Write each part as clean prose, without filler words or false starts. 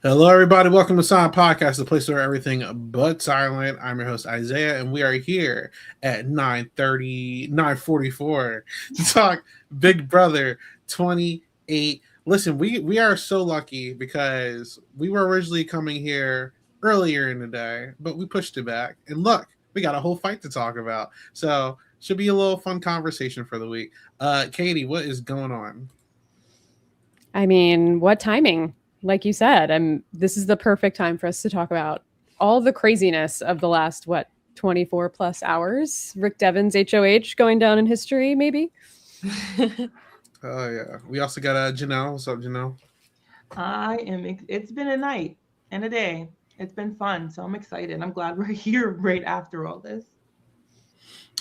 Hello, everybody. Welcome to Silent Podcast, the place where everything but silent. I'm your host, Isaiah, and we are here at 9:44 to talk Big Brother 28. Listen, we are so lucky because we were originally coming here earlier in the day, but we pushed it back. And look, we got a whole fight to talk about. So, should be a little fun conversation for the week. Katie, what is going on? I mean, what timing? Like you said, this is the perfect time for us to talk about all the craziness of the last 24 plus hours. Rick Devens HOH going down in history, maybe. Oh yeah. We also got Janelle. What's up, Janelle? It's been a night and a day. It's been fun, so I'm excited. I'm glad we're here right after all this.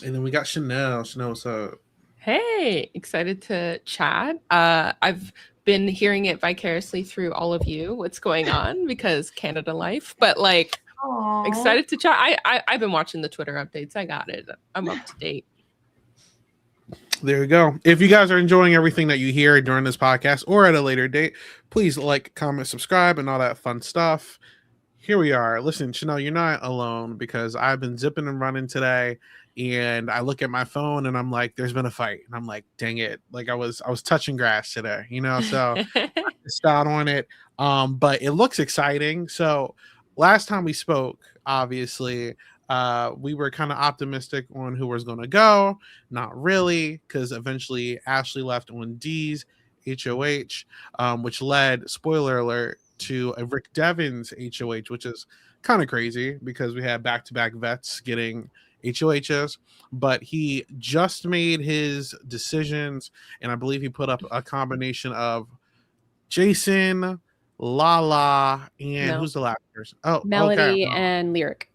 And then we got Chanelle. Chanelle, what's up? Hey, excited to chat. I've been hearing it vicariously through all of you, what's going on, because Canada life. But like, Aww. Excited to chat. I've been watching the Twitter updates. I got it. I'm up to date. There you go. If you guys are enjoying everything that you hear during this podcast or at a later date, please like, comment, subscribe, and all that fun stuff. Here we are. Listen, Chanelle, you're not alone because I've been zipping and running today, and I look at my phone and I'm like, there's been a fight. And I'm like, dang it. Like I was touching grass today, so I missed out on it. But it looks exciting. So last time we spoke, obviously, we were kind of optimistic on who was going to go. Not really, because eventually Ashley left on D's HOH, which led, spoiler alert, to a Rick Devens HOH, which is kind of crazy because we had back-to-back vets getting HOHs, but he just made his decisions, and I believe he put up a combination of Jason, Lala, and who's the last person? Oh, Melody and Lyric.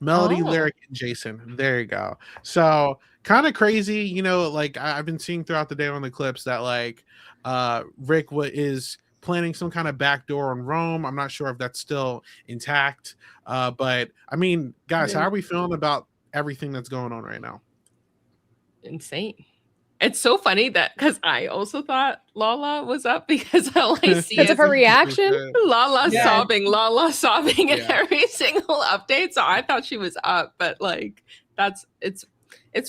Melody, Lyric, and Jason. There you go. So kind of crazy, like I've been seeing throughout the day on the clips that like Rick is planning some kind of backdoor on Rome. I'm not sure if that's still intact. But I mean, guys, how are we feeling about everything that's going on right now? Insane. It's so funny that because I also thought Lala was up because all I see is of her reaction. Lala sobbing in every single update. So I thought she was up, but like it's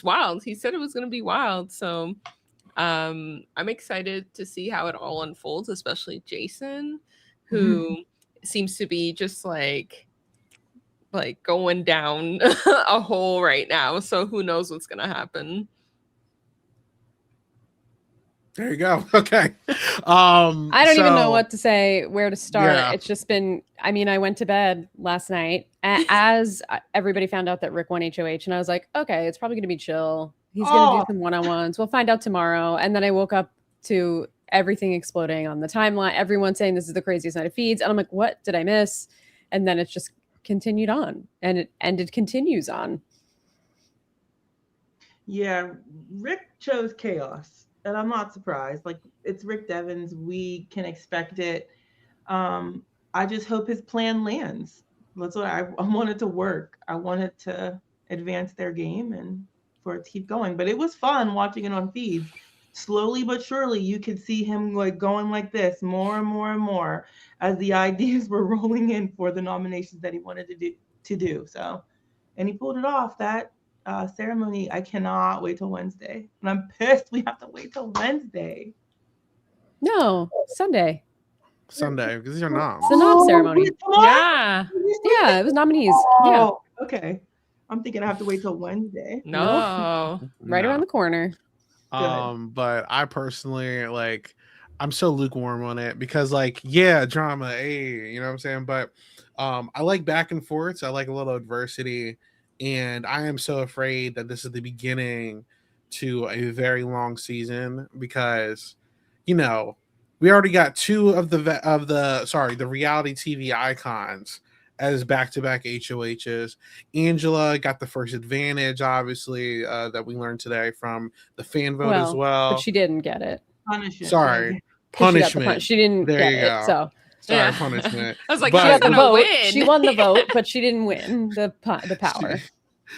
wild. He said it was going to be wild. So I'm excited to see how it all unfolds, especially Jason, who seems to be just like going down a hole right now. So who knows what's going to happen. There you go. Okay. I don't even know what to say, where to start. Yeah. It's just been, I went to bed last night as everybody found out that Rick won HOH, and I was like, okay, it's probably going to be chill. He's going to do some one-on-ones. We'll find out tomorrow. And then I woke up to everything exploding on the timeline, everyone saying this is the craziest night of feeds. And I'm like, what did I miss? And then it's just continued on, and it continues on. Yeah, Rick chose chaos. And I'm not surprised. Like, it's Rick Devens. We can expect it. I just hope his plan lands. That's what I want it to work. I want it to advance their game and for it to keep going. But it was fun watching it on feeds. Slowly but surely, you could see him like going like this more and more and more as the ideas were rolling in for the nominations that he wanted to do. So, and he pulled it off. That ceremony, I cannot wait till Wednesday. And I'm pissed we have to wait till Wednesday. No, Sunday, because these are noms. It's the nom ceremony. Yeah, it was nominees. Okay. I'm thinking I have to wait till Wednesday. No. Right around the corner. But I personally, I'm so lukewarm on it because, drama, you know what I'm saying? But I like back and forths. I like a little adversity. And I am so afraid that this is the beginning to a very long season because, we already got two of the reality TV icons as back-to-back HOHs. Angela got the first advantage, obviously, that we learned today from the fan vote as well. But she didn't get it. Punishment. Sorry. Punishment. She didn't get it. So. Sorry, punishment. I was like, she's gonna win. She won the vote, but she didn't win the power.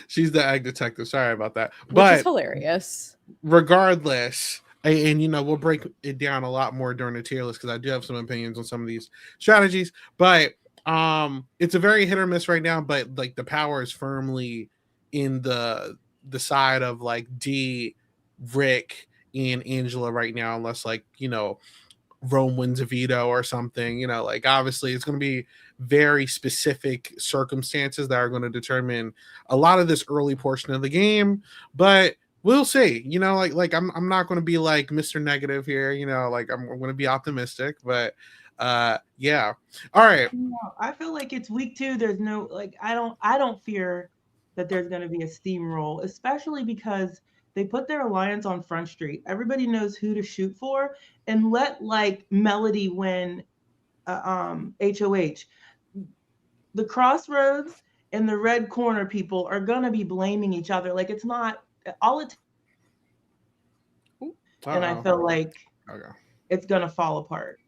She's the egg detective. Sorry about that. Which is hilarious. Regardless, And we'll break it down a lot more during the tier list because I do have some opinions on some of these strategies. But it's a very hit or miss right now. But like the power is firmly in the side of like D, Rick, and Angela right now, unless like Rome wins a veto or something. Like obviously it's going to be very specific circumstances that are going to determine a lot of this early portion of the game, but we'll see. Like I'm not going to be like Mr. Negative here. Like I'm going to be optimistic, but yeah. All right. I feel like it's week 2. There's no like I don't fear that there's going to be a steamroll, especially because they put their alliance on Front Street. Everybody knows who to shoot for, and let like Melody win HOH. The Crossroads and the Red Corner people are going to be blaming each other. Like it's not all it. And I feel like it's going to fall apart.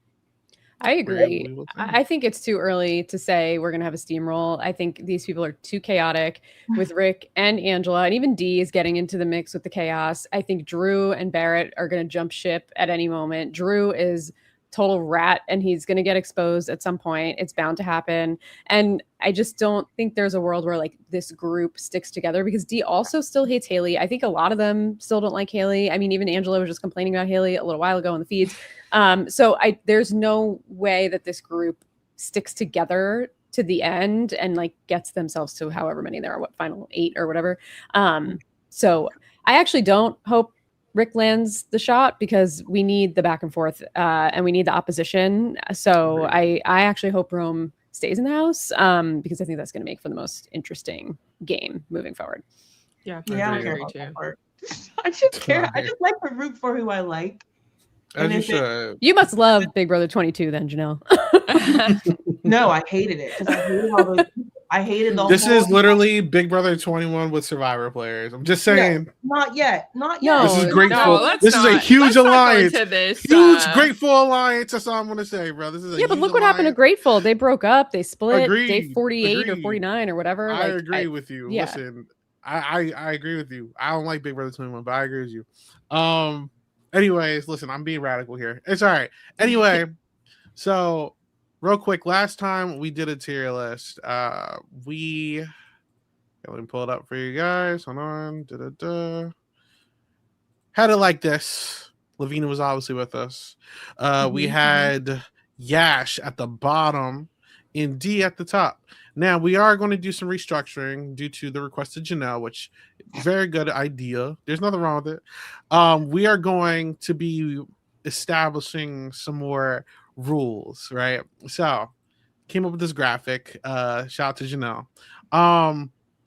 I agree. I think it's too early to say we're going to have a steamroll. I think these people are too chaotic with Rick and Angela, and even Dee is getting into the mix with the chaos. I think Drew and Barrett are going to jump ship at any moment. Drew is total rat and he's going to get exposed at some point. It's bound to happen. And I just don't think there's a world where like this group sticks together because Dee also still hates Haley. I think a lot of them still don't like Haley. I mean, even Angela was just complaining about Haley a little while ago in the feeds. So there's no way that this group sticks together to the end and like gets themselves to however many there are, final 8 or whatever. So I actually don't hope Rick lands the shot because we need the back and forth and we need the opposition. So I actually hope Rome stays in the house because I think that's going to make for the most interesting game moving forward. Yeah, I don't care about that part. I just care. I just like to root for who I like. You must love Big Brother 22 then, Janelle. No, I hated it because I hated all those people. I hated the This is literally Big Brother 21 with Survivor players. I'm just saying. Yeah, not yet. No, this is grateful. This is a huge alliance. Huge Grateful alliance. That's all I'm going to say, bro. This is but look what happened to Grateful. They broke up. They split. Agreed. Day 48 or 49 or whatever. I agree with you. Yeah. Listen, I agree with you. I don't like Big Brother 21, but I agree with you. Anyways, listen, I'm being radical here. It's all right. Anyway, so real quick, last time we did a tier list, let me pull it up for you guys. Hold on. Had it like this. Lavina was obviously with us. We had Yash at the bottom and D at the top. Now, we are going to do some restructuring due to the request of Janelle, which very good idea. There's nothing wrong with it. We are going to be establishing some more rules, right? So, came up with this graphic. Shout out to Janelle.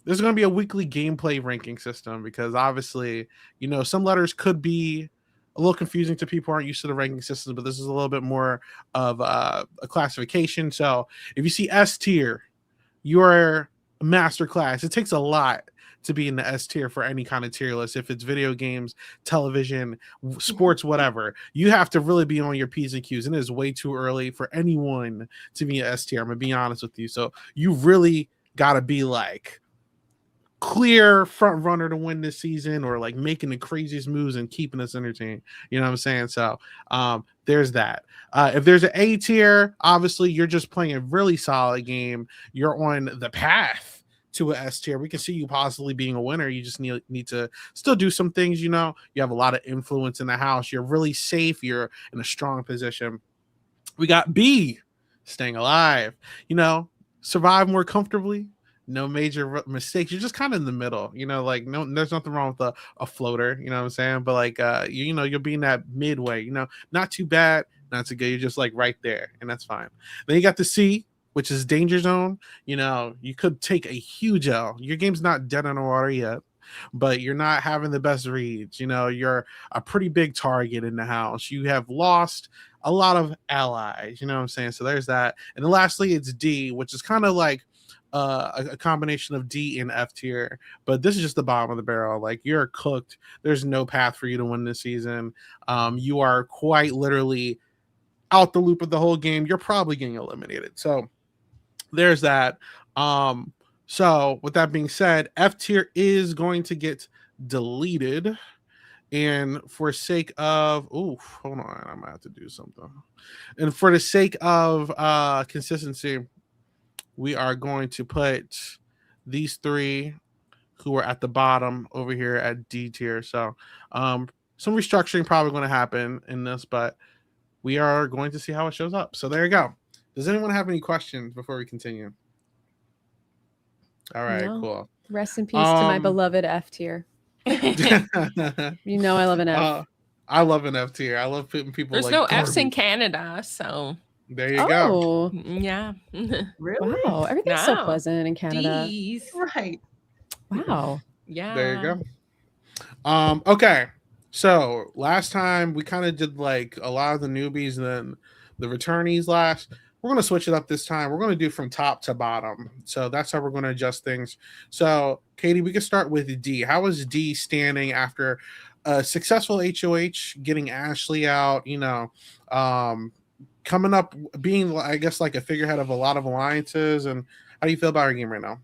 There's going to be a weekly gameplay ranking system because obviously, some letters could be a little confusing to people who aren't used to the ranking system, but this is a little bit more of a classification. So, if you see S tier, you're a master class. It takes a lot to be in the S tier for any kind of tier list. If it's video games, television, sports, whatever, you have to really be on your P's and Q's. And it is way too early for anyone to be an S tier. I'm going to be honest with you. So you really got to be like clear front runner to win this season or like making the craziest moves and keeping us entertained. You know what I'm saying? So there's that. If there's an A tier, obviously you're just playing a really solid game. You're on the path to an S tier. We can see you possibly being a winner. You just need to still do some things. You have a lot of influence in the house. You're really safe. You're in a strong position. We got B, staying alive. Survive more comfortably. No major mistakes. You're just kind of in the middle, like there's nothing wrong with a floater, you know what I'm saying? But like, you'll be in that midway, not too bad, not too good. You're just like right there and that's fine. Then you got the C, which is danger zone. You could take a huge L. Your game's not dead in the water yet, but you're not having the best reads. You're a pretty big target in the house. You have lost a lot of allies, you know what I'm saying? So there's that. And then lastly, it's D, which is kind of like a combination of D and F tier, but this is just the bottom of the barrel. Like you're cooked. There's no path for you to win this season. You are quite literally out the loop of the whole game. You're probably getting eliminated. So there's that. So with that being said, F tier is going to get deleted And for sake of hold on, I'm gonna have to do something. And for the sake of consistency, we are going to put these three who are at the bottom over here at D tier. So some restructuring probably going to happen in this, but we are going to see how it shows up. So there you go. Does anyone have any questions before we continue? All right, cool. Rest in peace to my beloved F tier. You know I love an F. I love an F tier. I love putting people. There's no Fs in Canada, so there you go. Yeah. Really? Wow, everything's so pleasant in Canada. D's. Right. Wow. Yeah. There you go. Okay. So last time we kind of did like a lot of the newbies and then the returnees last. We're going to switch it up this time. We're going to do from top to bottom. So that's how we're going to adjust things. So, Katie, we can start with D. How is D standing after a successful HOH, getting Ashley out, coming up, being, I guess, like a figurehead of a lot of alliances? And how do you feel about her game right now?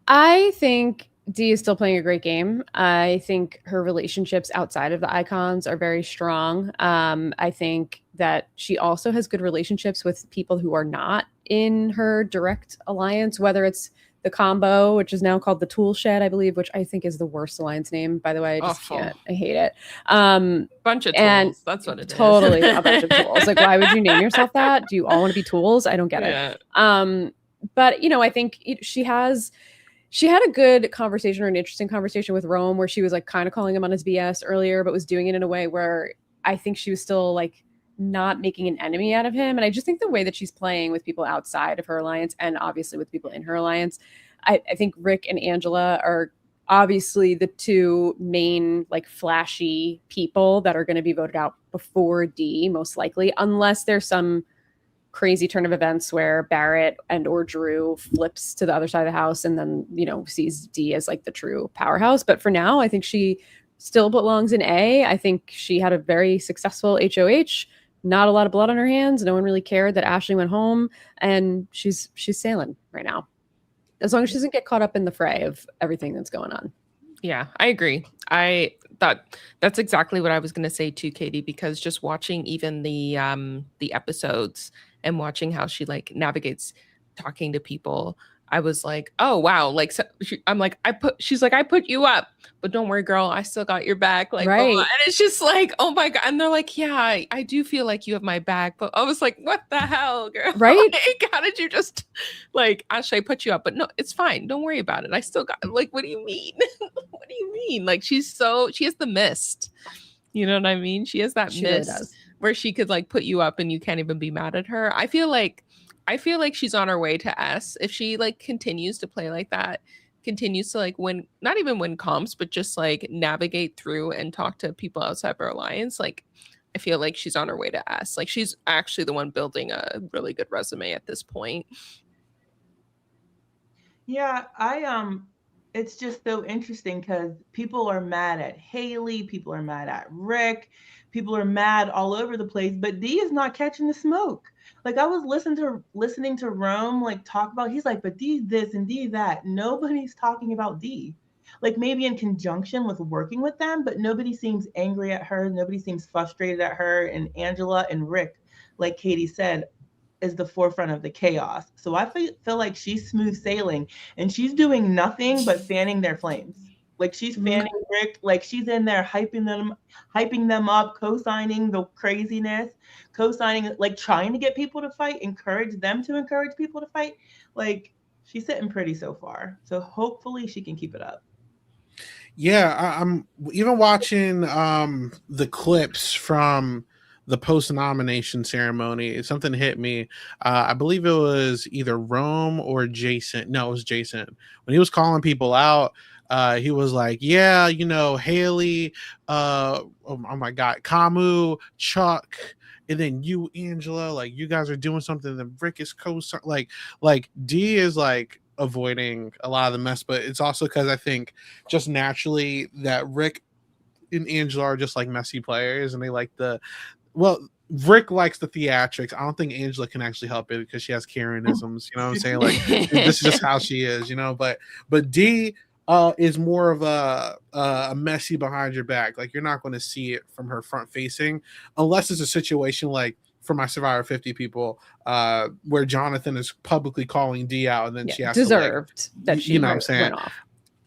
I think D is still playing a great game. I think her relationships outside of the icons are very strong. I think that she also has good relationships with people who are not in her direct alliance, whether it's the combo, which is now called the Tool Shed, I believe, which I think is the worst alliance name, by the way. I just can't. I hate it. Bunch of tools. That's what it is. Totally a bunch of tools. Like, why would you name yourself that? Do you all want to be tools? I don't get it. But, I think she had a good conversation or an interesting conversation with Rome where she was like kind of calling him on his BS earlier, but was doing it in a way where I think she was still like not making an enemy out of him. And I just think the way that she's playing with people outside of her alliance and obviously with people in her alliance, I think Rick and Angela are obviously the two main like flashy people that are going to be voted out before D, most likely, unless there's some crazy turn of events where Barrett and or Drew flips to the other side of the house and then, sees D as like the true powerhouse. But for now, I think she still belongs in A. I think she had a very successful HOH, not a lot of blood on her hands. No one really cared that Ashley went home, and she's sailing right now. As long as she doesn't get caught up in the fray of everything that's going on. Yeah, I agree. I thought that's exactly what I was going to say too, Katie, because just watching even the episodes and watching how she like navigates talking to people, I was like, oh wow, like she's like, I put you up, but don't worry, girl, I still got your back. Like, right. And it's just like, oh my God. And they're like, yeah, I do feel like you have my back. But I was like, what the hell, girl? Right. Like, how did you just like, Ashley, I put you up, but no, it's fine. Don't worry about it. I still got, like, what do you mean? What do you mean? Like, she has the mist. You know what I mean? She has that mist really where she could like put you up and you can't even be mad at her. I feel like she's on her way to S. If she like continues to play like that, continues to like win, not even win comps, but just like navigate through and talk to people outside her alliance, like I feel like she's on her way to S. Like she's actually the one building a really good resume at this point. Yeah, it's just so interesting because people are mad at Haley, people are mad at Rick, people are mad all over the place, but D is not catching the smoke. Like I was listening to Rome like talk about, he's like, but D this and D that. Nobody's talking about D. Like maybe in conjunction with working with them, but nobody seems angry at her. Nobody seems frustrated at her. And Angela and Rick, like Katie said, is the forefront of the chaos. So I feel like she's smooth sailing and she's doing nothing but fanning their flames. Like she's fanning Rick, like she's in there hyping them up, co-signing the craziness, co-signing, like trying to get people to fight, encourage them to encourage people to fight. Like she's sitting pretty so far. So hopefully she can keep it up. Yeah, I'm even watching the clips from the post-nomination ceremony. Something hit me. I believe it was either Rome or Jason. No, it was Jason. When he was calling people out, he was like, yeah, Haley, oh my God, Camu, Chuck, and then you, Angela, like you guys are doing something that Rick is like D is like avoiding a lot of the mess, but it's also because I think just naturally that Rick and Angela are just like messy players and they like Rick likes the theatrics. I don't think Angela can actually help it because she has Karenisms, you know what I'm saying? Like this is just how she is, but D is more of a messy behind your back. Like you're not going to see it from her front facing, unless it's a situation like for my Survivor 50 people, where Jonathan is publicly calling D out, and then she has deserved to like, that she you know what I'm saying? went off.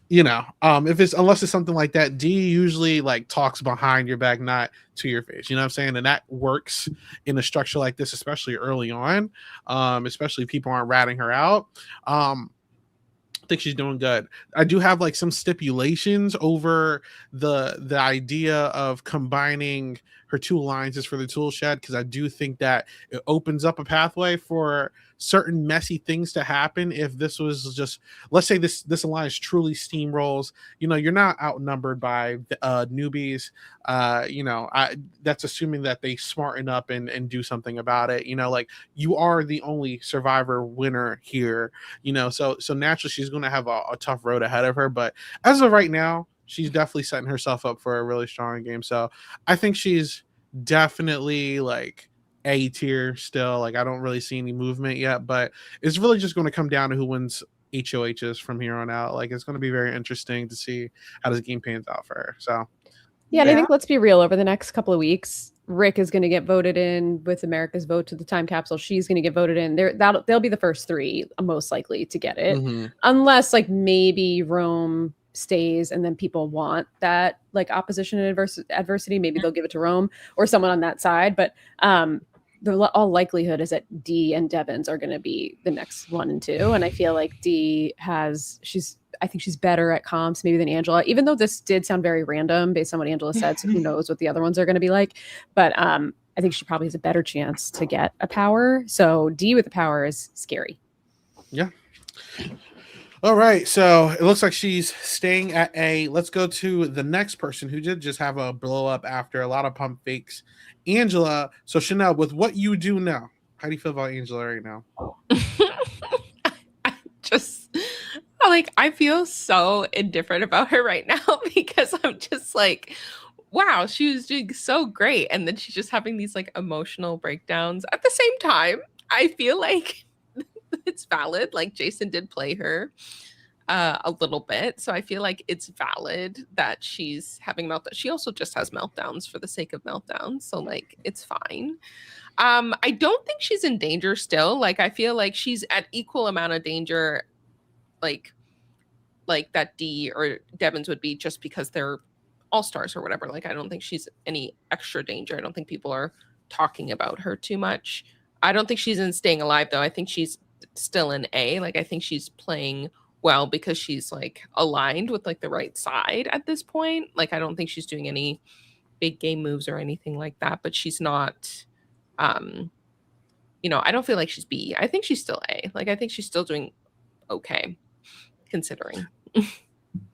You know, if it's unless it's something like that, D usually like talks behind your back, not to your face. You know what I'm saying? And that works in a structure like this, especially early on. Especially if people aren't ratting her out. I think she's doing good. I do have like some stipulations over the idea of combining her two alliances for the tool shed, because I do think that it opens up a pathway for certain messy things to happen. If this was just, let's say this alliance truly steamrolls, you know, you're not outnumbered by newbies. You know, that's assuming that they smarten up and do something about it. You know, like you are the only survivor winner here, you know, so naturally she's going to have a tough road ahead of her. But as of right now, she's definitely setting herself up for a really strong game. So I think she's definitely like A tier still. Like I don't really see any movement yet, but it's really just going to come down to who wins HOHs from here on out. Like it's going to be very interesting to see how this game pans out for her. So yeah, and I think let's be real, over the next couple of weeks, Rick is going to get voted in with America's vote to the time capsule. She's going to get voted in. They'll be the first three most likely to get it, unless like maybe Rome stays and then people want that like opposition and adversity. Maybe they'll give it to Rome or someone on that side. But all likelihood is that D and Devins are going to be the next 1 and 2. And I feel like D I think she's better at comps maybe than Angela, even though this did sound very random based on what Angela said. So who knows what the other ones are going to be like. But I think she probably has a better chance to get a power. So D with the power is scary. Yeah. All right, so it looks like she's staying at A. Let's go to the next person who did just have a blow up after a lot of pump fakes, Angela. So Chanelle, with what you do now, how do you feel about Angela right now? I feel so indifferent about her right now because I'm just like, wow, she was doing so great, and then she's just having these like emotional breakdowns. At the same time, I feel like it's valid. Like Jason did play her a little bit, so I feel like it's valid that she's having meltdowns. She also just has meltdowns for the sake of meltdowns, so like it's fine. I don't think she's in danger still. Like I feel like she's at equal amount of danger, like that D or Devins would be, just because they're all-stars or whatever. Like I don't think she's any extra danger. I don't think people are talking about her too much. I don't think she's in staying alive though. I think she's still in A. Like I think she's playing well because she's like aligned with like the right side at this point. Like I don't think she's doing any big game moves or anything like that, but she's not you know, I don't feel like she's B. I think she's still A. Like I think she's still doing okay considering.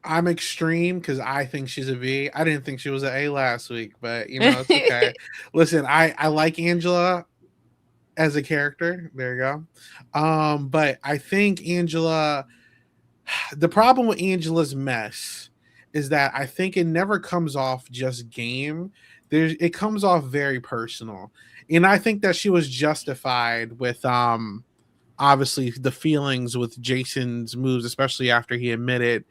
I'm extreme because I think she's a B. I didn't think she was an A last week, but you know, it's okay. Listen, I like Angela as a character. There you go. But I think Angela, the problem with Angela's mess is that I think it never comes off just game. It comes off very personal. And I think that she was justified with obviously the feelings with Jason's moves, especially after he admitted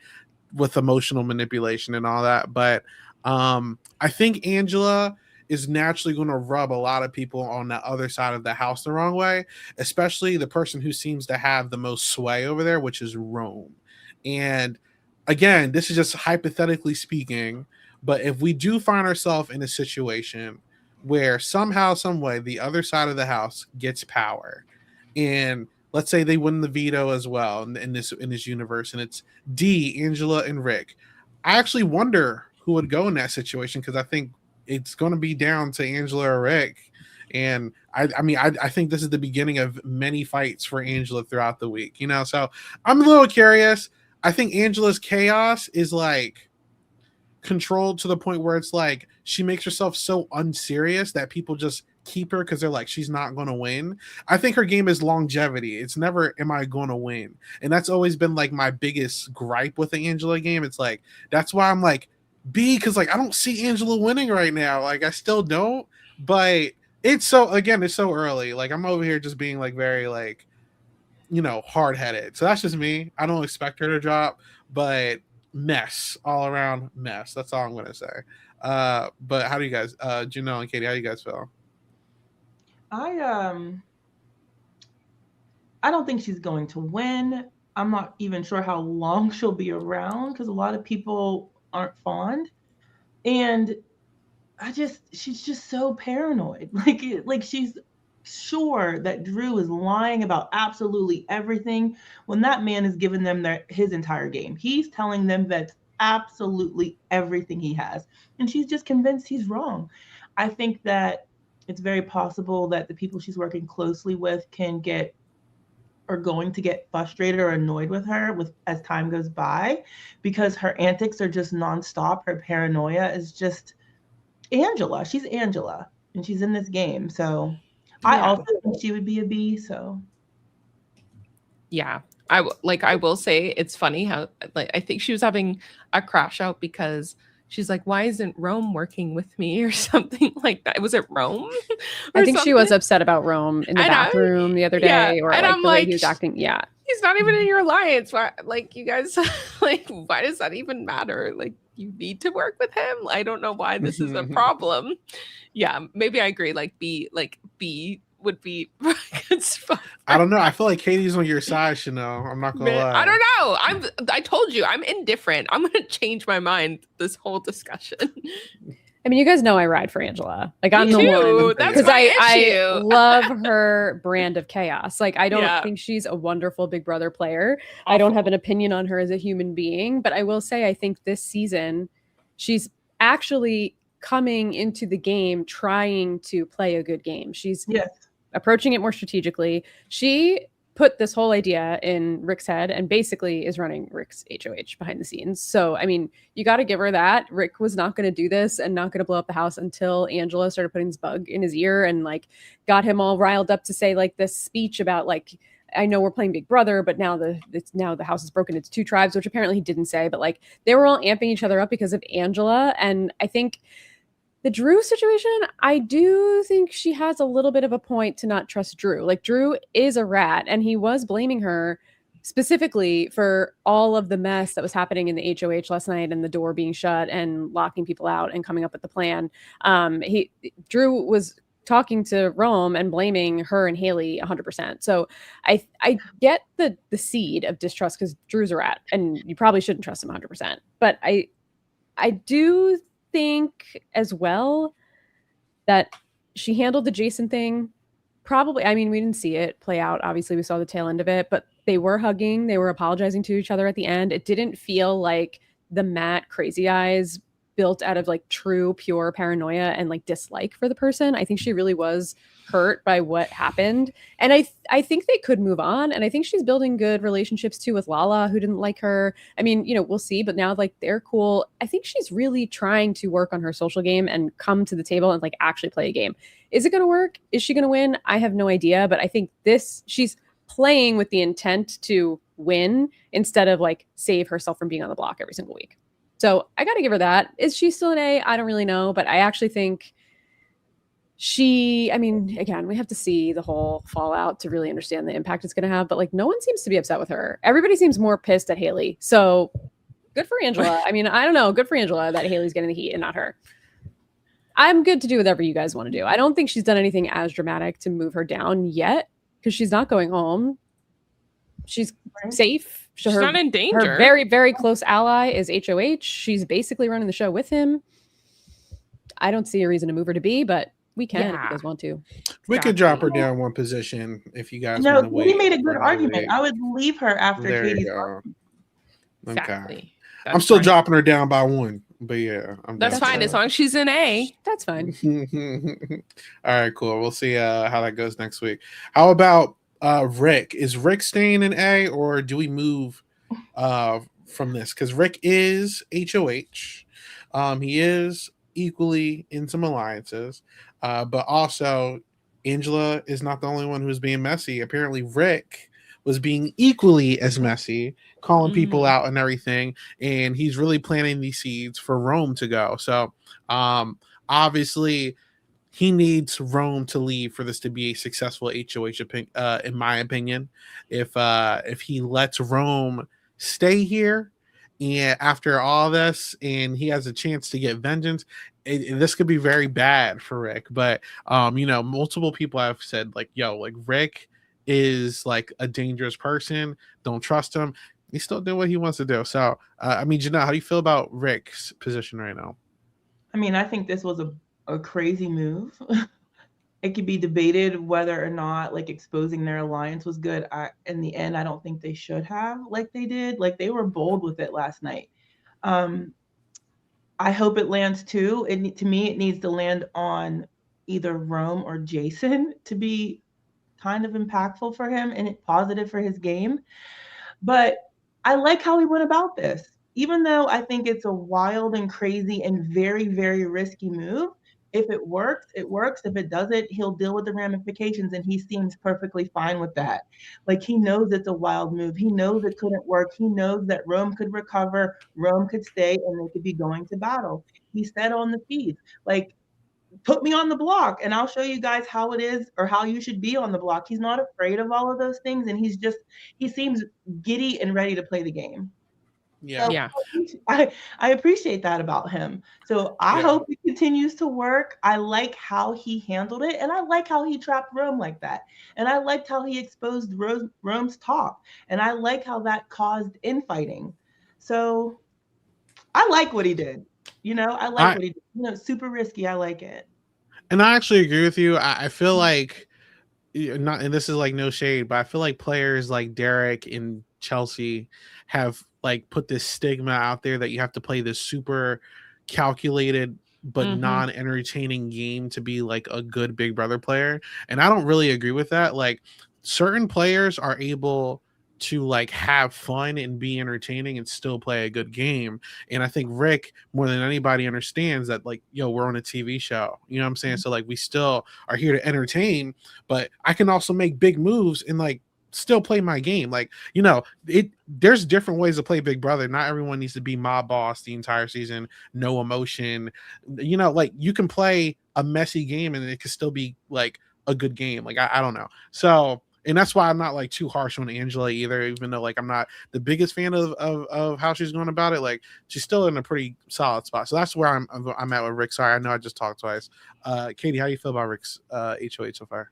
with emotional manipulation and all that. But I think Angela is naturally going to rub a lot of people on the other side of the house the wrong way, especially the person who seems to have the most sway over there, which is Rome. And again, this is just hypothetically speaking, but if we do find ourselves in a situation where somehow, some way, the other side of the house gets power, and let's say they win the veto as well in this universe, and it's D, Angela, and Rick, I actually wonder who would go in that situation, because I think it's going to be down to Angela or Rick. And I think this is the beginning of many fights for Angela throughout the week, you know? So I'm a little curious. I think Angela's chaos is like controlled to the point where it's like she makes herself so unserious that people just keep her because they're like, she's not going to win. I think her game is longevity. It's never, am I going to win? And that's always been like my biggest gripe with the Angela game. It's like, that's why I'm like B, because like I don't see Angela winning right now. Like I still don't, but it's so early. Like I'm over here just being like very like, you know, hard-headed. So that's just me. I don't expect her to drop, but mess, all around mess. That's all I'm gonna say. But how do you guys, Janelle and Katie, how do you guys feel? I don't think she's going to win. I'm not even sure how long she'll be around because a lot of people aren't fond. And she's just so paranoid. Like she's sure that Drew is lying about absolutely everything when that man has given them his entire game. He's telling them that's absolutely everything he has. And she's just convinced he's wrong. I think that it's very possible that the people she's working closely with are going to get frustrated or annoyed with her as time goes by because her antics are just nonstop. Her paranoia is just Angela. She's Angela and she's in this game. So I also think she would be a B. So yeah, I will say it's funny how I think she was having a crash out because she's like, why isn't Rome working with me or something like that? Was it Rome? I think she was upset about Rome in the bathroom the other day, or the way he was acting. Yeah. He's not even in your alliance. Why, you guys, why does that even matter? You need to work with him. I don't know why this is a problem. Yeah, maybe I agree. B would be good spot. I don't know. I feel like Katie's on your side, Chanelle. I'm not gonna lie. I don't know. I told you I'm indifferent. I'm gonna change my mind this whole discussion. I mean, you guys know I ride for Angela. I'm the one because I love her brand of chaos. I don't think she's a wonderful Big Brother player. Awful. I don't have an opinion on her as a human being, but I will say I think this season she's actually coming into the game trying to play a good game. She's approaching it more strategically. She put this whole idea in Rick's head and basically is running Rick's HOH behind the scenes. So, I mean, you got to give her that. Rick was not going to do this and not going to blow up the house until Angela started putting this bug in his ear and got him all riled up to say this speech about I know we're playing Big Brother, but now the house is broken into two tribes, which apparently he didn't say, but they were all amping each other up because of Angela. And I think the Drew situation, I do think she has a little bit of a point to not trust Drew. Drew is a rat, and he was blaming her specifically for all of the mess that was happening in the HOH last night and the door being shut and locking people out and coming up with the plan. Drew was talking to Rome and blaming her and Haley 100%. So I get the seed of distrust because Drew's a rat, and you probably shouldn't trust him 100%. But I do think as well that she handled the Jason thing probably. I mean, we didn't see it play out. Obviously, we saw the tail end of it, but they were hugging. They were apologizing to each other at the end. It didn't feel like the Matt crazy eyes built out of true, pure paranoia and dislike for the person. I think she really was hurt by what happened. And I think they could move on. And I think she's building good relationships too with Lala, who didn't like her. I mean, we'll see, but now they're cool. I think she's really trying to work on her social game and come to the table and actually play a game. Is it going to work? Is she going to win? I have no idea, but I think she's playing with the intent to win instead of save herself from being on the block every single week. So I got to give her that. Is she still an A? I don't really know, but I actually think again, we have to see the whole fallout to really understand the impact it's going to have, but no one seems to be upset with her. Everybody seems more pissed at Haley. So good for Angela. I mean, I don't know. Good for Angela that Haley's getting the heat and not her. I'm good to do whatever you guys want to do. I don't think she's done anything as dramatic to move her down yet because she's not going home. She's safe. She's not in danger. Her very, very close ally is HOH. She's basically running the show with him. I don't see a reason to move her to B, but we can if you guys want to. We could drop her down one position if you guys want to wait. He made a good argument. I would leave her after Katie's argument. Exactly. Okay. I'm still dropping her down by one, but yeah. That's fine as long as she's in A. That's fine. All right, cool. We'll see how that goes next week. How about Rick? Is Rick staying in A, or do we move from this? Because Rick is HOH. He is equally in some alliances, but also Angela is not the only one who's being messy. Apparently Rick was being equally as messy, calling people out and everything, and he's really planting these seeds for Rome to go. So obviously he needs Rome to leave for this to be a successful HOH, in my opinion. If he lets Rome stay here and after all this, and he has a chance to get vengeance, this could be very bad for Rick. But multiple people have said like, yo, like Rick is like a dangerous person. Don't trust him. He's still doing what he wants to do. So, Janelle, how do you feel about Rick's position right now? I mean, I think this was a crazy move. It could be debated whether or not like exposing their alliance was good. In the end, I don't think they should have like they did. Like they were bold with it last night. I hope it lands too. To me, it needs to land on either Rome or Jason to be kind of impactful for him and positive for his game. But I like how he went about this. Even though I think it's a wild and crazy and very, very risky move, if it works, it works. If it doesn't, he'll deal with the ramifications, and he seems perfectly fine with that. Like, he knows it's a wild move. He knows it couldn't work. He knows that Rome could recover, Rome could stay, and they could be going to battle. He said on the feed, like, put me on the block and I'll show you guys how it is or how you should be on the block. He's not afraid of all of those things, and he seems giddy and ready to play the game. Yeah. So Yeah. I appreciate that about him. So I hope it continues to work. I like how he handled it, and I like how he trapped Rome like that. And I liked how he exposed Rome's top. And I like how that caused infighting. So I like what he did. I like what he did. Super risky. I like it. And I actually agree with you. I feel like and this is like no shade, but I feel like players like Derek and Chelsea have like put this stigma out there that you have to play this super calculated but non-entertaining game to be like a good Big Brother player. And I don't really agree with that. Like, certain players are able to like have fun and be entertaining and still play a good game. And I think Rick, more than anybody, understands that like, we're on a TV show, you know what I'm saying? So like, we still are here to entertain, but I can also make big moves and like still play my game. Like, there's different ways to play Big Brother. Not everyone needs to be mob boss the entire season, no emotion. Like, you can play a messy game and it could still be like a good game. Like, I don't know. So, and that's why I'm not like too harsh on Angela either, even though like I'm not the biggest fan of how she's going about it. Like, she's still in a pretty solid spot. So that's where I'm at with Rick. Sorry, I know I just talked twice. Katie, how do you feel about Rick's HOH so far?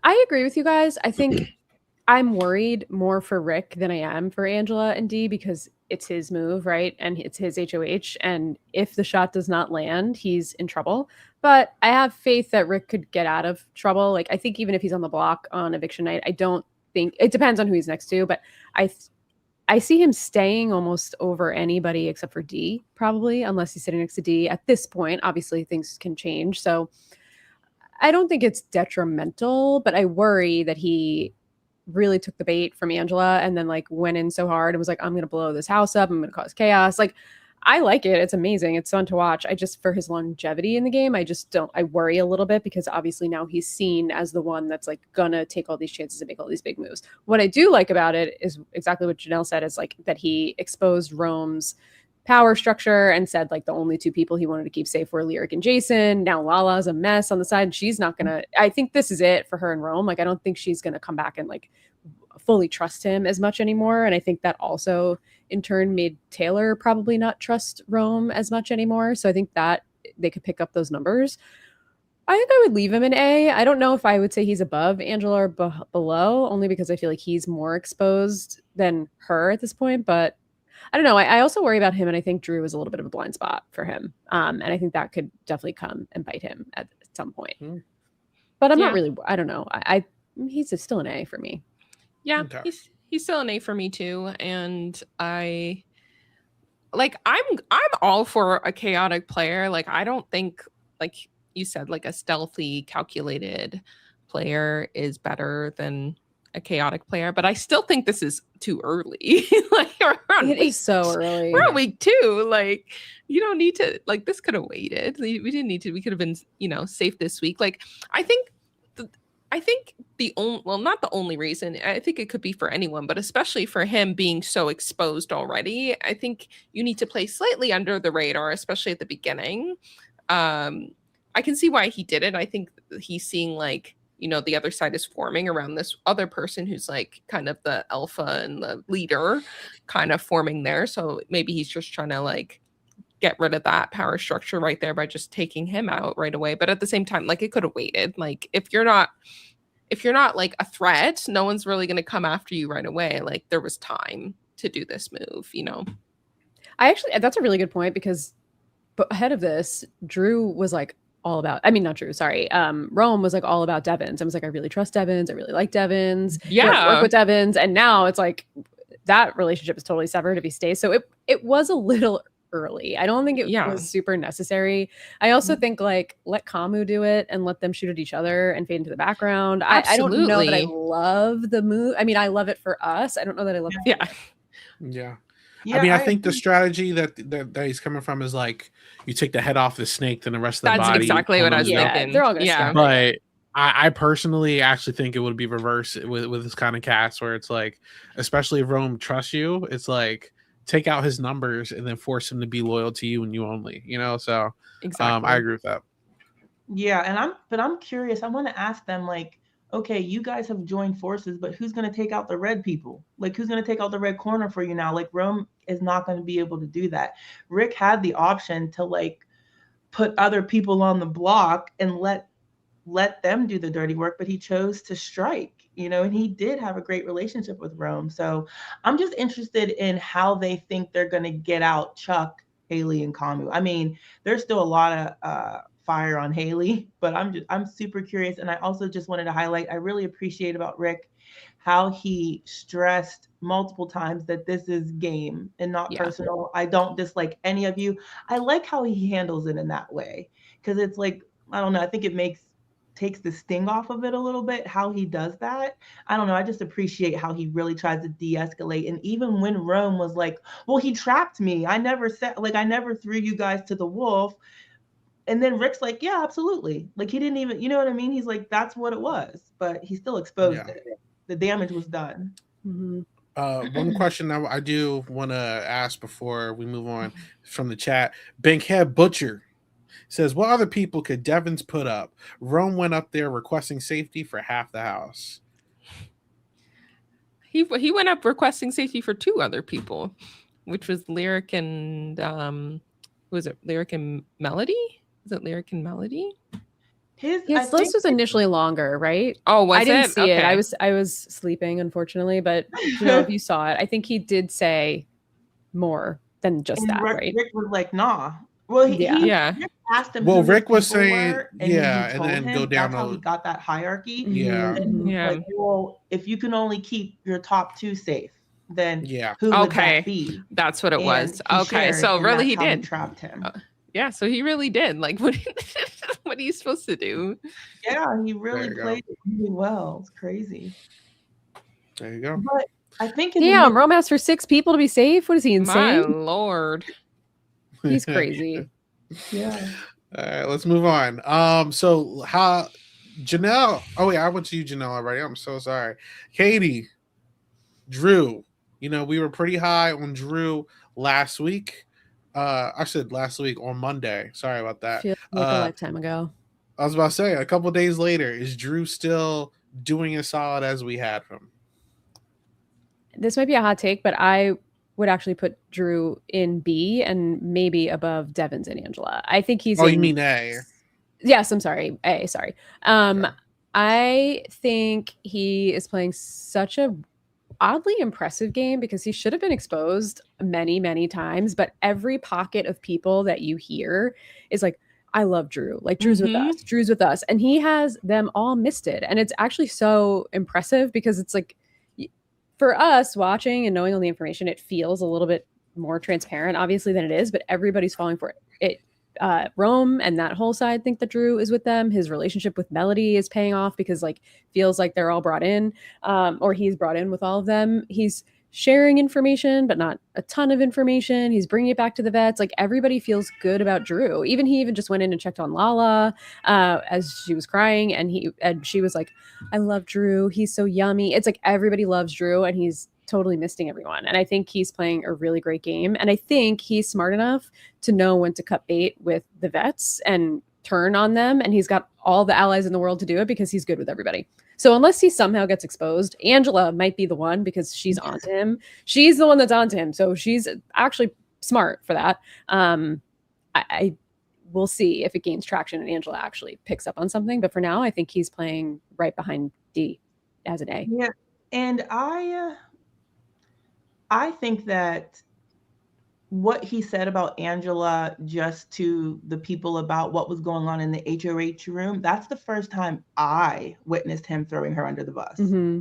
I agree with you guys. I think I'm worried more for Rick than I am for Angela and Dee, because it's his move, right? And it's his HOH. And if the shot does not land, he's in trouble. But I have faith that Rick could get out of trouble. Like, I think even if he's on the block on eviction night, I don't think it depends on who he's next to, but I see him staying almost over anybody except for Dee, probably, unless he's sitting next to Dee at this point. Obviously, things can change. So I don't think it's detrimental, but I worry that he really took the bait from Angela and then like went in so hard and was like, I'm going to blow this house up. I'm going to cause chaos. Like, I like it. It's amazing. It's fun to watch. I just, for his longevity in the game, I worry a little bit, because obviously now he's seen as the one that's like gonna take all these chances and make all these big moves. What I do like about it is exactly what Janelle said, is like that he exposed Rome's power structure and said like the only two people he wanted to keep safe were Lyric and Jason. Now Lala's a mess on the side. She's not gonna, I think this is it for her and Rome. Like, I don't think she's gonna come back and like fully trust him as much anymore. And I think that also in turn made Taylor probably not trust Rome as much anymore. So I think that they could pick up those numbers. I think I would leave him in A. I don't know if I would say he's above Angela or below, only because I feel like he's more exposed than her at this point. But I don't know. I also worry about him, and I think Drew is a little bit of a blind spot for him. And I think that could definitely come and bite him at some point. But I'm not really, I don't know. He's still an A for me. Yeah, okay. He's still an A for me too, and I'm all for a chaotic player. Like, I don't think, like you said, like a stealthy, calculated player is better than a chaotic player. But I still think this is too early. Like, it is so early. We're on week 2. Like, you don't need to. Like, this could have waited. We didn't need to. We could have been, safe this week. Like, I think not the only reason, I think it could be for anyone, but especially for him being so exposed already, I think you need to play slightly under the radar, especially at the beginning. I can see why he did it. I think he's seeing like, the other side is forming around this other person who's like kind of the alpha and the leader kind of forming there. So maybe he's just trying to like get rid of that power structure right there by just taking him out right away. But at the same time, like, it could have waited. Like, if you're not like a threat, no one's really going to come after you right away. Like, there was time to do this move, That's a really good point, because ahead of this, Drew was like all about, not Drew, sorry. Rome was like all about Devins. I was like, I really trust Devins. I really like Devins. Yeah. Work with Devins. And now it's like that relationship is totally severed if he stays. So it was a little early. I don't think it was super necessary. I also think like let Kamu do it and let them shoot at each other and fade into the background. I don't know that I love the move. I love it for us. I don't know that I love it. Yeah. I think the strategy that he's coming from is like you take the head off the snake, then the rest of the body. That's exactly what I was thinking. They're all gonna but I personally actually think it would be reverse with this kind of cast, where it's like, especially if Rome trusts you, it's like take out his numbers and then force him to be loyal to you and you only, so exactly. I agree with that. Yeah. I'm curious. I want to ask them, like, okay, you guys have joined forces, but who's going to take out the red people? Like, who's going to take out the red corner for you now? Like, Rome is not going to be able to do that. Rick had the option to like put other people on the block and let them do the dirty work, but he chose to strike, and he did have a great relationship with Rome. So I'm just interested in how they think they're going to get out Chuck, Haley, and Kamu. There's still a lot of fire on Haley, but I'm super curious. And I also just wanted to highlight, I really appreciate about Rick how he stressed multiple times that this is game and not personal. I don't dislike any of you. I like how he handles it in that way, because it's like, I don't know, I think it takes the sting off of it a little bit, how he does that. I don't know. I just appreciate how he really tries to de-escalate. And even when Rome was like, well, he trapped me. I never threw you guys to the wolf. And then Rick's like, yeah, absolutely. Like, he didn't even, you know what I mean? He's like, that's what it was, but he still exposed it. The damage was done. Mm-hmm. One question I do want to ask before we move on from the chat. Bankhead Butcher says, what other people could Devins put up? Rome went up there requesting safety for half the house. He went up requesting safety for two other people, which was Lyric and was it Lyric and Melody? Is it Lyric and Melody? His list was initially longer, right? Oh, I didn't see it. I was sleeping, unfortunately, but if you saw it, I think he did say more than just that, right? Rick was like, nah. Well, he asked him. Well, Rick was saying, and then go down. That's how he got that hierarchy. Yeah. Like, well, if you can only keep your top two safe, then who would that be? That's what it was. Okay, so really he did. Trapped him. Yeah, so he really did. Like, what are you supposed to do? Yeah, he really played it really well. It's crazy. There you go. But I think Rome asked for 6 people to be safe. What is he, insane? My Lord. He's crazy. Yeah. All right, let's move on. So how Janelle? Oh wait, I went to you, Janelle, already. I'm so sorry. Katie, Drew. We were pretty high on Drew last week. I said last week on Monday. Sorry about that. Feels like a lifetime ago. I was about to say, a couple of days later, is Drew still doing as solid as we had him? This might be a hot take, but I would actually put Drew in B and maybe above Devins and Angela. I think he's. Oh, you mean A? Yes, I'm sorry. A, sorry. Okay. I think he is playing such a oddly impressive game, because he should have been exposed many, many times, but every pocket of people that you hear is like, I love Drew. Like, Drew's with us. Drew's with us. And he has them all misted. And it's actually so impressive, because it's like, for us watching and knowing all the information, it feels a little bit more transparent, obviously, than it is, but everybody's falling for it. Rome and that whole side think that Drew is with them. His relationship with Melody is paying off, because like feels like they're all brought in, or he's brought in with all of them. He's sharing information, but not a ton of information. He's bringing it back to the vets. Like, everybody feels good about Drew. He even just went in and checked on Lala as she was crying, and she was like, I love Drew. He's so yummy. It's like everybody loves Drew, and he's totally misting everyone. And I think he's playing a really great game. And I think he's smart enough to know when to cut bait with the vets and turn on them, and he's got all the allies in the world to do it because he's good with everybody. So unless he somehow gets exposed, Angela might be the one because she's onto him. She's the one that's onto him. So she's actually smart for that. I will see if it gains traction and Angela actually picks up on something. But for now, I think he's playing right behind D as an A. Yeah. And I think that what he said about Angela just to the people about what was going on in the HOH room, that's the first time I witnessed him throwing her under the bus. Mm-hmm.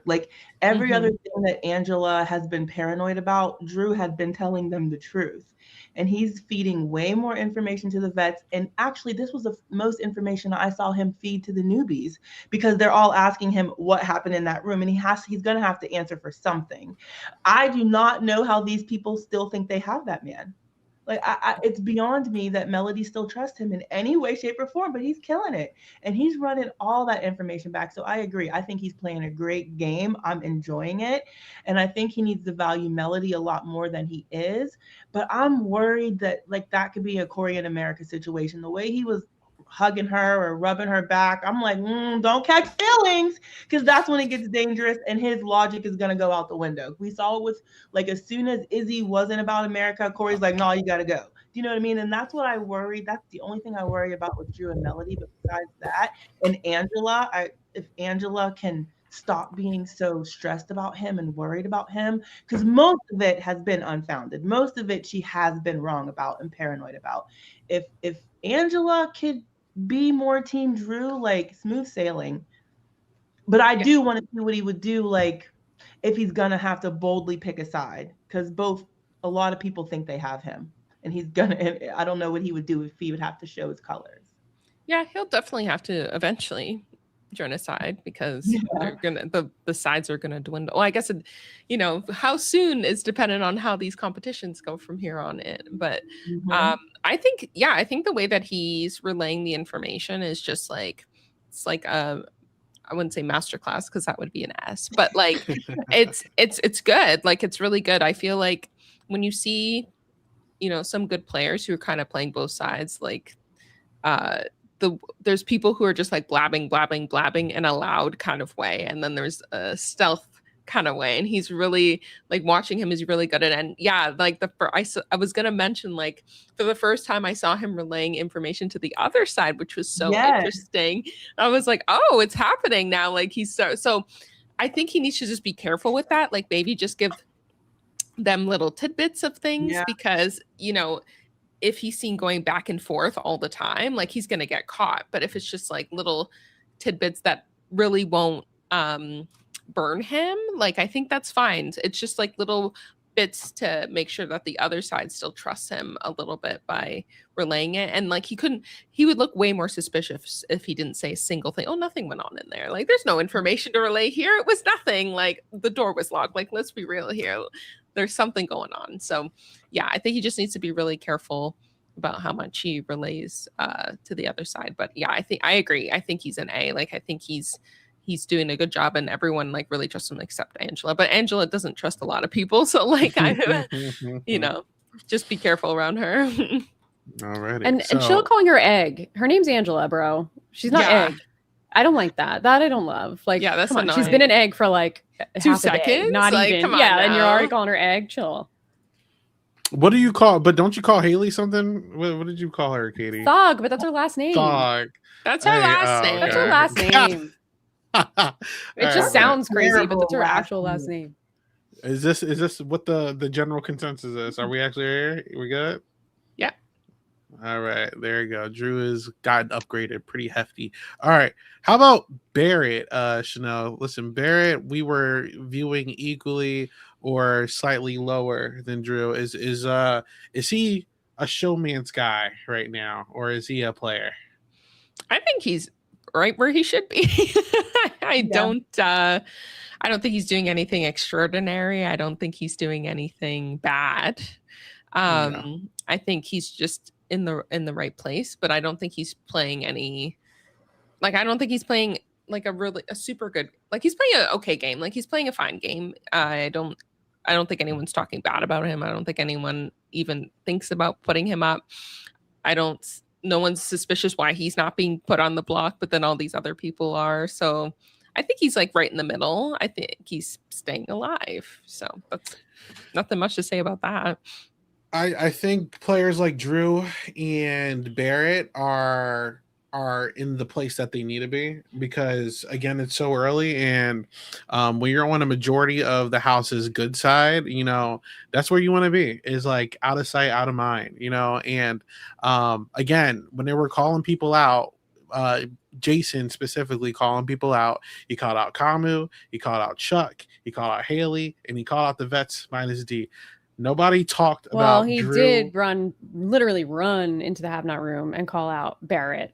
Like every other thing that Angela has been paranoid about, Drew had been telling them the truth. And he's feeding way more information to the vets. And actually, this was the most information I saw him feed to the newbies because they're all asking him what happened in that room. And he's going to have to answer for something. I do not know how these people still think they have that man. Like, it's beyond me that Melody still trusts him in any way, shape, or form, but he's killing it. And he's running all that information back. So I agree. I think he's playing a great game. I'm enjoying it. And I think he needs to value Melody a lot more than he is. But I'm worried that, like, that could be a Corey in America situation. The way he was hugging her or rubbing her back, I'm like, don't catch feelings, because that's when it gets dangerous and his logic is going to go out the window. We saw it with, like, as soon as Izzy wasn't about America, Corey's like, no, you got to go. Do you know what I mean? And that's what I worry. That's the only thing I worry about with Drew and Melody. But besides that, and Angela, if Angela can stop being so stressed about him and worried about him, because most of it has been unfounded. Most of it she has been wrong about and paranoid about. If Angela could be more team Drew, like, smooth sailing. But I do want to see what he would do, like, if he's gonna have to boldly pick a side, because a lot of people think they have him, and I don't know what he would do if he would have to show his colors. Yeah, he'll definitely have to eventually join a side because they're gonna the sides are gonna dwindle. Well, I guess how soon is dependent on how these competitions go from here on in. But I think the way that he's relaying the information is just like, it's like I wouldn't say masterclass because that would be an S, but like it's good. Like, it's really good. I feel like when you see some good players who are kind of playing both sides, like there's people who are just like blabbing in a loud kind of way, and then there's a stealth kind of way, and he's really, like, watching him is really good at it. And like I was gonna mention, like, for the first time I saw him relaying information to the other side, which was so interesting. I was like, oh, it's happening now. Like, he's so I think he needs to just be careful with that, like maybe just give them little tidbits of things, because if he's seen going back and forth all the time, like, he's gonna get caught. But if it's just like little tidbits that really won't burn him, like, I think that's fine. It's just like little bits to make sure that the other side still trusts him a little bit by relaying it. And like, he would look way more suspicious if he didn't say a single thing. Oh, nothing went on in there. Like, there's no information to relay here. It was nothing. Like, the door was locked. Like, let's be real here. There's something going on. So yeah, I think he just needs to be really careful about how much he relays to the other side. But yeah, I agree. I think he's an A. Like, I think he's doing a good job, and everyone, like, really trusts him except Angela. But Angela doesn't trust a lot of people. So, like, just be careful around her. Alrighty. And chill calling her Egg. Her name's Angela, bro. She's not Egg. I don't like that. That I don't love. Like, that's come on. She's been an Egg for like 2 seconds. Not like, even. And you're already calling her Egg. Chill. What do you call? But don't you call Haley something? What did you call her, Katie? Thug, but that's her last name. Thug. That's her last name. That's her last name. It just sounds crazy, but that's her actual last name. Is this what the general consensus is? Are we actually here? We good? Yeah. All right, there you go. Drew has gotten upgraded pretty hefty. All right, how about Barrett, Chanelle? Listen, Barrett, we were viewing equally or slightly lower than Drew. Is he a showman's guy right now, or is he a player? I think he's right where he should be. I don't think he's doing anything extraordinary. I don't think he's doing anything bad. I think he's just in the right place, but I don't think he's playing any, like, I don't think he's playing like a super good, like, he's playing an okay game. Like, he's playing a fine game. I don't think anyone's talking bad about him. I don't think anyone even thinks about putting him up. no one's suspicious why he's not being put on the block, but then all these other people are. So I think he's like right in the middle. I think he's staying alive. So that's nothing much to say about that. I think players like Drew and Barrett are in the place that they need to be, because again, it's so early, and when you're on a majority of the house's good side, that's where you want to be, is like out of sight, out of mind, and again, when they were calling people out, Jason specifically calling people out, he called out Kamu, he called out Chuck, he called out Haley, and he called out the vets minus D. Nobody talked about Well, he Drew. did literally run into the have-not room and call out Barrett.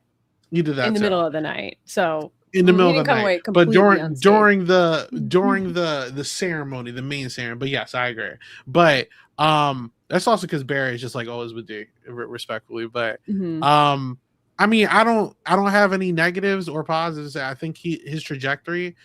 You did that in the middle of the night. So in the middle of the night, but during the ceremony, the main ceremony. But yes, I agree. But that's also because Barrett is just like always with D, respectfully. But I mean, I don't have any negatives or positives. I think his trajectory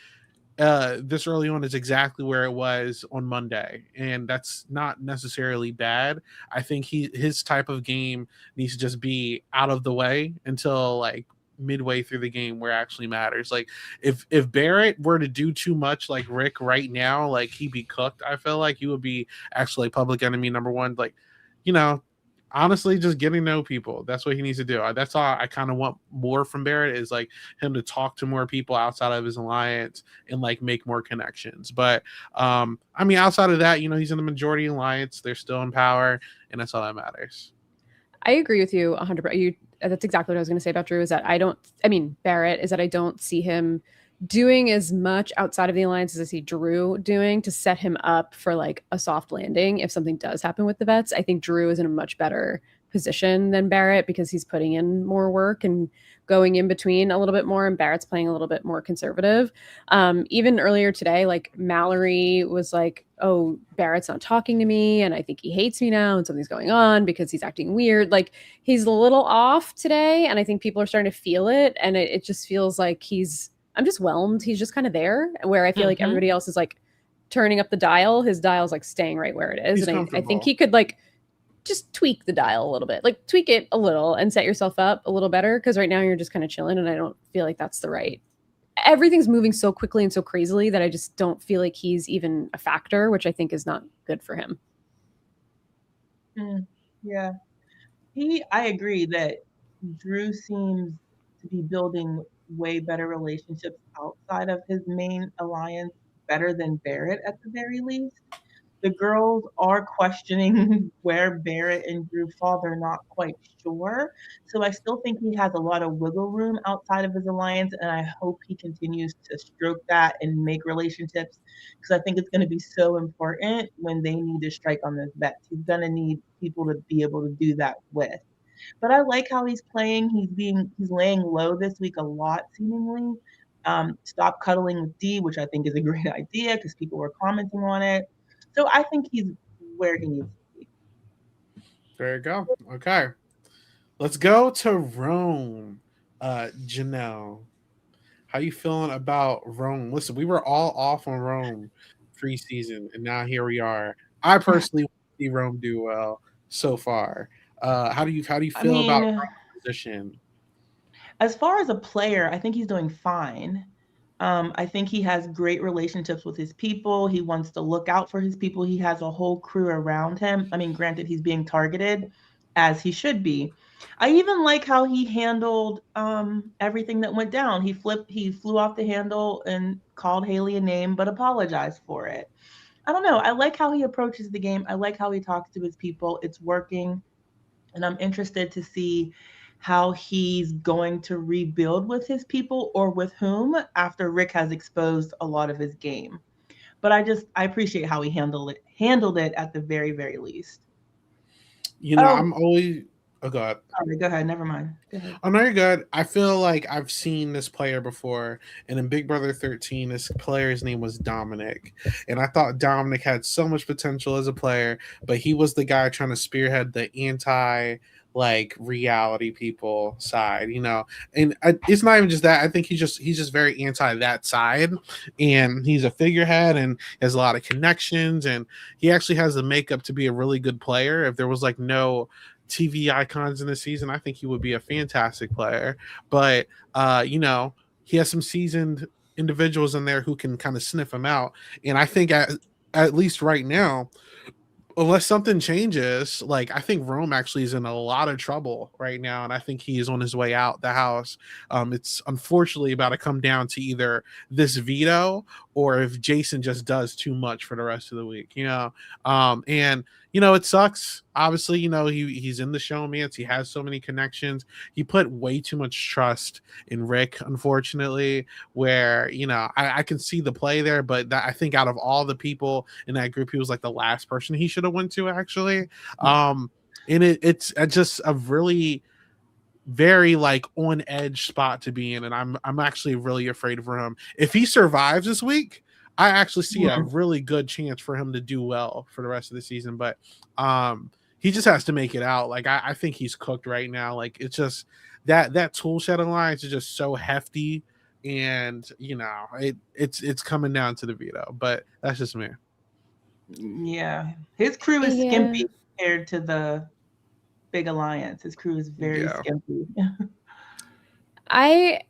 this early on is exactly where it was on Monday, and that's not necessarily bad. I think his type of game needs to just be out of the way until like midway through the game where it actually matters. Like if Barrett were to do too much like Rick right now, like he'd be cooked. I feel like he would be actually public enemy number one. Like, honestly, just getting to know people. That's what he needs to do. That's all I kind of want more from Barrett, is like him to talk to more people outside of his alliance and like make more connections. But I mean, outside of that, he's in the majority alliance. They're still in power, and that's all that matters. I agree with you 100%. That's exactly what I was going to say about Drew, is that Barrett, is that I don't see him doing as much outside of the alliance as I see Drew doing to set him up for like a soft landing if something does happen with the vets. I think Drew is in a much better position than Barrett because he's putting in more work and going in between a little bit more, and Barrett's playing a little bit more conservative. Even earlier today, like Mallory was like, oh, Barrett's not talking to me and I think he hates me now and something's going on because he's acting weird. Like he's a little off today, and I think people are starting to feel it, and it just feels like I'm just whelmed. He's just kind of there, where I feel like everybody else is like turning up the dial. His dial's like staying right where it is. He's and I think he could like just tweak the dial a little bit, like tweak it a little and set yourself up a little better. Cause right now you're just kind of chilling, and I don't feel like that's everything's moving so quickly and so crazily that I just don't feel like he's even a factor, which I think is not good for him. Yeah. I agree that Drew seems to be building way better relationships outside of his main alliance, better than Barrett at the very least. The girls are questioning where Barrett and Drew fall. They're not quite sure. So I still think he has a lot of wiggle room outside of his alliance, and I hope he continues to stroke that and make relationships, because I think it's going to be so important when they need to strike on those bets. He's going to need people to be able to do that with. But I like how he's playing. He's laying low this week a lot, seemingly. Stop cuddling with D, which I think is a great idea because people were commenting on it. So I think he's where he needs to be. There you go. Okay. Let's go to Rome. Janelle, how you feeling about Rome? Listen, we were all off on Rome preseason, and now here we are. I personally see Rome do well so far. How do you feel about Rome's position? As far as a player, I think he's doing fine. I think he has great relationships with his people. He wants to look out for his people. He has a whole crew around him. I mean, granted, he's being targeted as he should be. I even like how he handled everything that went down. He flew off the handle and called Haley a name, but apologized for it. I don't know. I like how he approaches the game. I like how he talks to his people. It's working. And I'm interested to see how he's going to rebuild with his people, or with whom, after Rick has exposed a lot of his game. But I appreciate how he handled it at the very, very least. I'm always oh god. Sorry, go ahead. Never mind. Go ahead. Oh no, you're good. I feel like I've seen this player before, and in Big Brother 13, this player's name was Dominic. And I thought Dominic had so much potential as a player, but he was the guy trying to spearhead the anti reality people side, and it's not even just that. I think he's just very anti that side, and he's a figurehead and has a lot of connections, and he actually has the makeup to be a really good player if there was no TV icons in the season. I think he would be a fantastic player. But you know, he has some seasoned individuals in there who can kind of sniff him out. And I think at least right now, unless something changes, like I think Rome actually is in a lot of trouble right now, and I think he is on his way out the house. It's unfortunately about to come down to either this veto or if Jason just does too much for the rest of the week, you know. And you know, it sucks. Obviously, you know, he's in the showmance. He has so many connections. He put way too much trust in Rick, unfortunately, where, you know, I can see the play there, but I think out of all the people in that group, he was like the last person he should have went to, actually. And it's just a really very like on edge spot to be in, and I'm actually really afraid for him. If he survives this week, I actually see a really good chance for him to do well for the rest of the season, but he just has to make it out. Like I think he's cooked right now. Like it's just that tool shed alliance is just so hefty, and you know it's coming down to the veto. But that's just me. Yeah, his crew is skimpy compared to the big alliance. His crew is very skimpy. I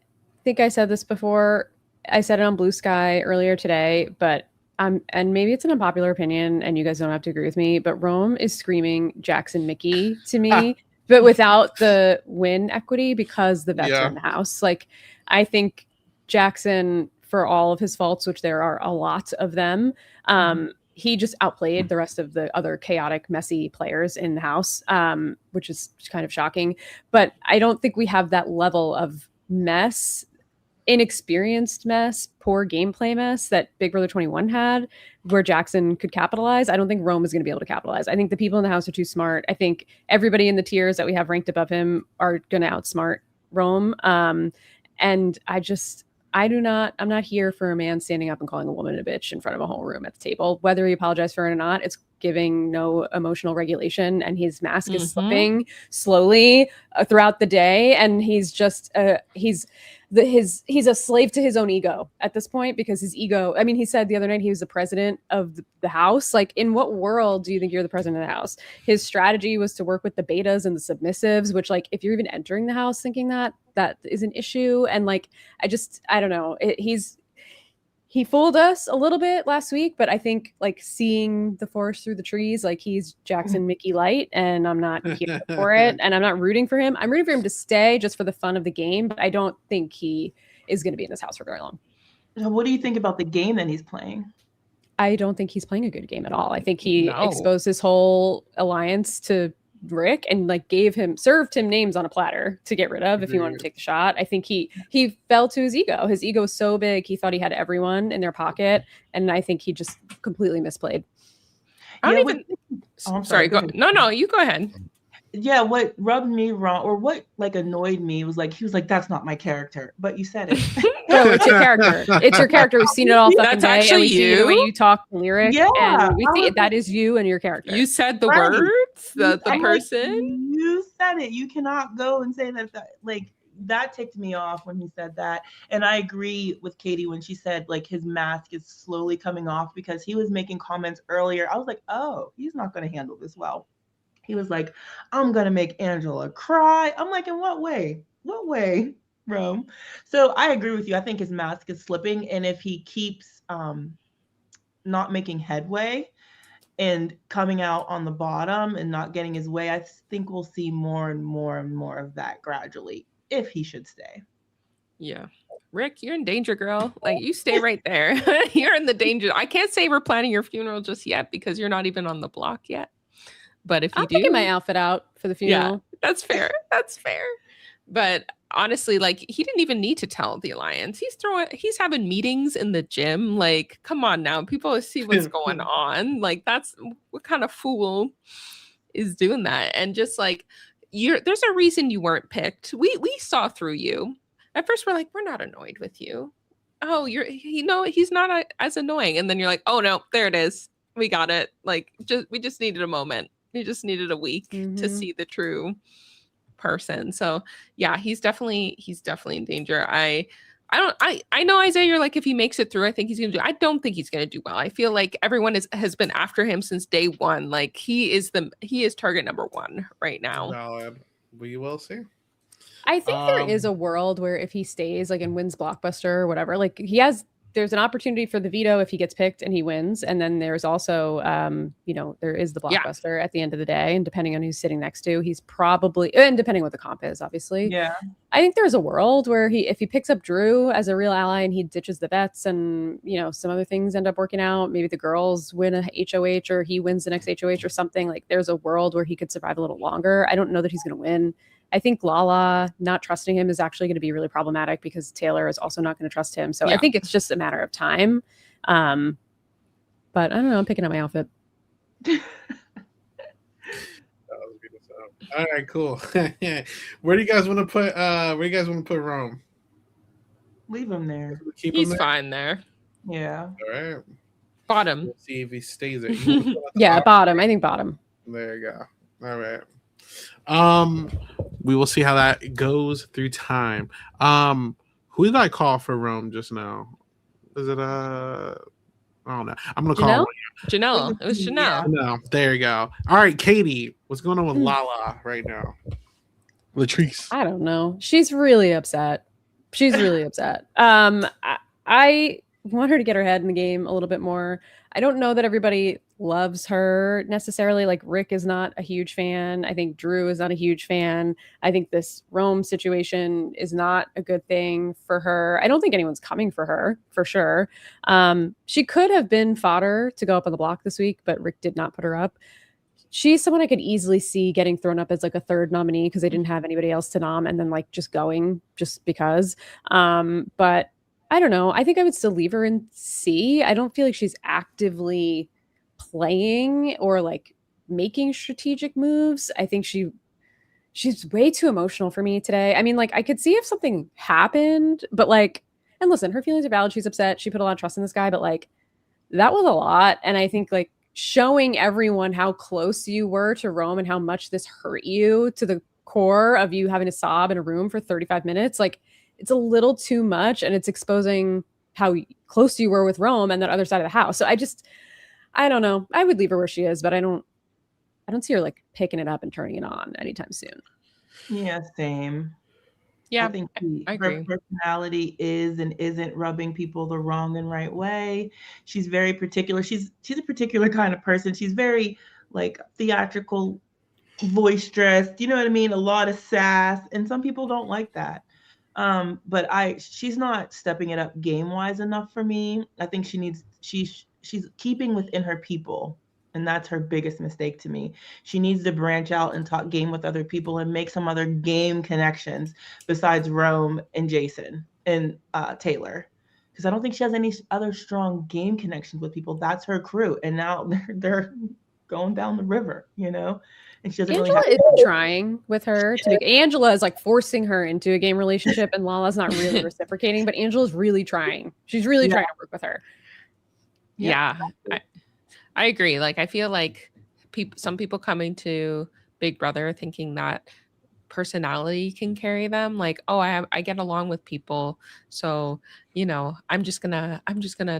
think I said this before. I said it on Blue Sky earlier today, but and maybe it's an unpopular opinion and you guys don't have to agree with me, but Rome is screaming Jackson Mickey to me, but without the win equity because the vets are in the house. Like, I think Jackson, for all of his faults, which there are a lot of them, he just outplayed the rest of the other chaotic, messy players in the house, which is kind of shocking. But I don't think we have that level of mess, inexperienced mess, poor gameplay mess that Big Brother 21 had, where Jackson could capitalize. I don't think Rome is going to be able to capitalize. I think the people in the house are too smart. I think everybody in the tiers that we have ranked above him are going to outsmart Rome. And I'm not here for a man standing up and calling a woman a bitch in front of a whole room at the table. Whether he apologized for it or not, it's giving no emotional regulation, and his mask is slipping slowly throughout the day. And he's just he's a slave to his own ego at this point, because his ego, I mean, he said the other night he was the president of the house. Like, in what world do you think you're the president of the house? His strategy was to work with the betas and the submissives, which, like, if you're even entering the house thinking that is an issue. And like, I don't know. He fooled us a little bit last week, but I think, like, seeing the forest through the trees, like, he's Jackson Mickey Light, and I'm not here for it, and I'm not rooting for him. I'm rooting for him to stay just for the fun of the game, but I don't think he is going to be in this house for very long. What do you think about the game that he's playing? I don't think he's playing a good game at all. I think he exposed his whole alliance to Rick and like served him names on a platter to get rid of if he wanted to take the shot. I think he fell to his ego. His ego was so big, he thought he had everyone in their pocket, and I think he just completely misplayed. I'm sorry. No, you go ahead. Yeah, what rubbed me wrong, or what like annoyed me, was like he was like, "That's not my character," but you said it. No, it's your character. It's your character. We've seen it all fucking day, and we see the way you talk lyric. Yeah, and we see that is you and your character. You said the words, the person. You said it. You cannot go and say that. Like, that ticked me off when he said that. And I agree with Katie when she said like his mask is slowly coming off, because he was making comments earlier. I was like, oh, he's not going to handle this well. He was like, I'm going to make Angela cry. I'm like, in what way? What way, Rome? So I agree with you. I think his mask is slipping. And if he keeps not making headway and coming out on the bottom and not getting his way, I think we'll see more and more and more of that gradually, if he should stay. Yeah. Rick, you're in danger, girl. Like, you stay right there. You're in the danger. I can't say we're planning your funeral just yet because you're not even on the block yet. But if you do, picking my outfit out for the funeral. Yeah, that's fair. That's fair. But honestly, like, he didn't even need to tell the alliance. He's having meetings in the gym. Like, come on now. People see what's going on. Like, that's what kind of fool is doing that. And just like, there's a reason you weren't picked. We saw through you. At first, we're like, we're not annoyed with you. Oh, he's not as annoying. And then you're like, oh no, there it is. We got it. Like, we just needed a moment. We just needed a week to see the true person. So yeah, he's definitely in danger. I I know, Isaiah, you're like, if he makes it through, I think he's gonna do. I don't think he's gonna do well. I feel like everyone has been after him since day one. Like he is target number one right now. Valid. We will see. I think there is a world where if he stays like and wins Blockbuster or whatever, like there's an opportunity for the veto if he gets picked and he wins. And then there's also, there is the Blockbuster at the end of the day. And depending on who's sitting next to, he's probably, and depending what the comp is, obviously. Yeah. I think there's a world where if he picks up Drew as a real ally and he ditches the bets and, some other things end up working out, maybe the girls win a HOH or he wins the next HOH or something, like there's a world where he could survive a little longer. I don't know that he's going to win. I think Lala not trusting him is actually going to be really problematic because Taylor is also not going to trust him. So I think it's just a matter of time. But I don't know. I'm picking up my outfit. All right, cool. Where do you guys want to put Rome? Leave him there. He's fine there. Yeah. All right. Bottom. We'll see if he stays there. Yeah, bottom. I think bottom. There you go. All right. We will see how that goes through time. Who did I call for Rome just now? Is it I don't know. I'm gonna call Janelle. It was Chanelle. No, there you go. All right, Katie, what's going on with Lala right now? Latrice. I don't know. She's really upset. I want her to get her head in the game a little bit more. I don't know that everybody loves her necessarily. Like Rick is not a huge fan. I think Drew is not a huge fan. I think this Rome situation is not a good thing for her. I don't think anyone's coming for her, for sure. She could have been fodder to go up on the block this week, but Rick did not put her up. She's someone I could easily see getting thrown up as like a third nominee because they didn't have anybody else to nom and then like just going just because. But I don't know. I think I would still leave her in C. I don't feel like she's actively playing or like making strategic moves. I think she's way too emotional for me today. I mean, like I could see if something happened, but like, and listen, her feelings are valid. She's upset. She put a lot of trust in this guy, but like that was a lot. And I think like showing everyone how close you were to Rome and how much this hurt you to the core of you having to sob in a room for 35 minutes, like it's a little too much and it's exposing how close you were with Rome and that other side of the house. So I don't know. I would leave her where she is, but I don't see her like picking it up and turning it on anytime soon. Yeah, same. Yeah, I think her personality is and isn't rubbing people the wrong and right way. She's very particular. She's a particular kind of person. She's very like theatrical, boisterous. You know what I mean? A lot of sass, and some people don't like that. But she's not stepping it up game wise enough for me. I think she's keeping within her people. And that's her biggest mistake to me. She needs to branch out and talk game with other people and make some other game connections besides Rome and Jason and Taylor. Because I don't think she has any other strong game connections with people. That's her crew. And now they're going down the river, And she doesn't Angela really is trying with her. Angela is like forcing her into a game relationship and Lala's not really reciprocating, but Angela's really trying. She's really trying to work with her. Yeah. I agree. Like, I feel like some people coming to Big Brother thinking that personality can carry them. Like, oh, I get along with people, so I'm just gonna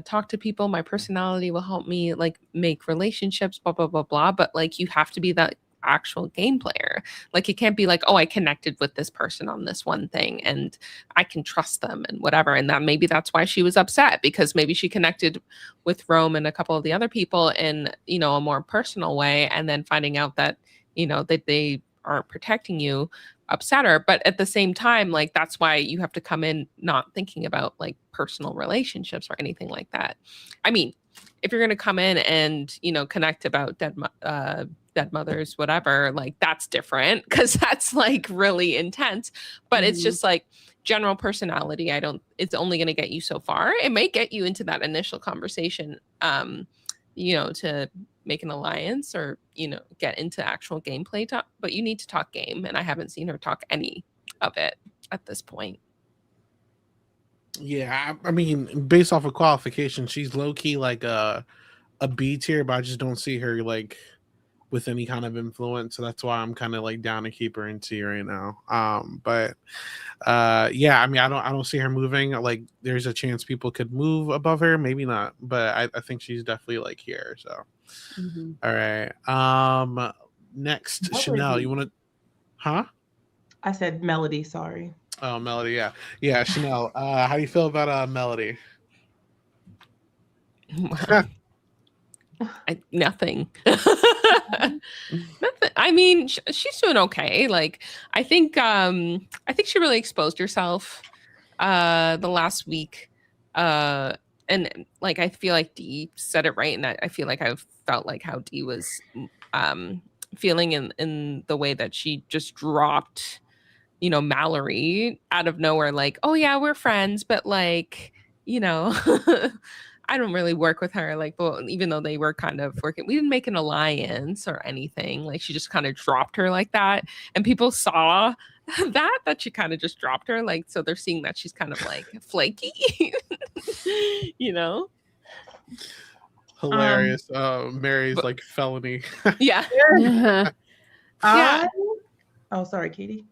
talk to people. My personality will help me like make relationships. Blah blah blah blah. But like, you have to be that actual game player. Like, it can't be like, oh, I connected with this person on this one thing and I can trust them and whatever. And maybe that's why she was upset, because maybe she connected with Rome and a couple of the other people in a more personal way, and then finding out that that they aren't protecting you upset her. But at the same time, like, that's why you have to come in not thinking about like personal relationships or anything like that. I mean, if you're going to come in and connect about dead mothers, whatever, like, that's different because that's like really intense. But it's just like general personality. It's only going to get you so far. It may get you into that initial conversation, to make an alliance or get into actual gameplay talk. But you need to talk game, and I haven't seen her talk any of it at this point. Yeah, I mean, based off of qualification, she's low key like a B tier, but I just don't see her like with any kind of influence. So that's why I'm kind of like down to keep her in C right now. But yeah, I mean, I don't see her moving. Like, there's a chance people could move above her, maybe not, but I think she's definitely like here. So, all right. Next, Chanelle, you want to? Huh? I said Melody. Sorry. Oh, Melody. Yeah. Chanelle, how do you feel about Melody? Nothing. Nothing. I mean, she's doing okay. Like, I think she really exposed herself the last week. And like, I feel like Dee said it right, and I feel like I've felt like how Dee was feeling in the way that she just dropped, Mallory out of nowhere. Like, oh yeah, we're friends, but like, I don't really work with her. Like, well, even though they were kind of working, we didn't make an alliance or anything. Like, she just kind of dropped her like that, and people saw that she kind of just dropped her. Like, so they're seeing that she's kind of like flaky, Hilarious. Mary's like felony. Yeah. Yeah. Oh, sorry, Katie.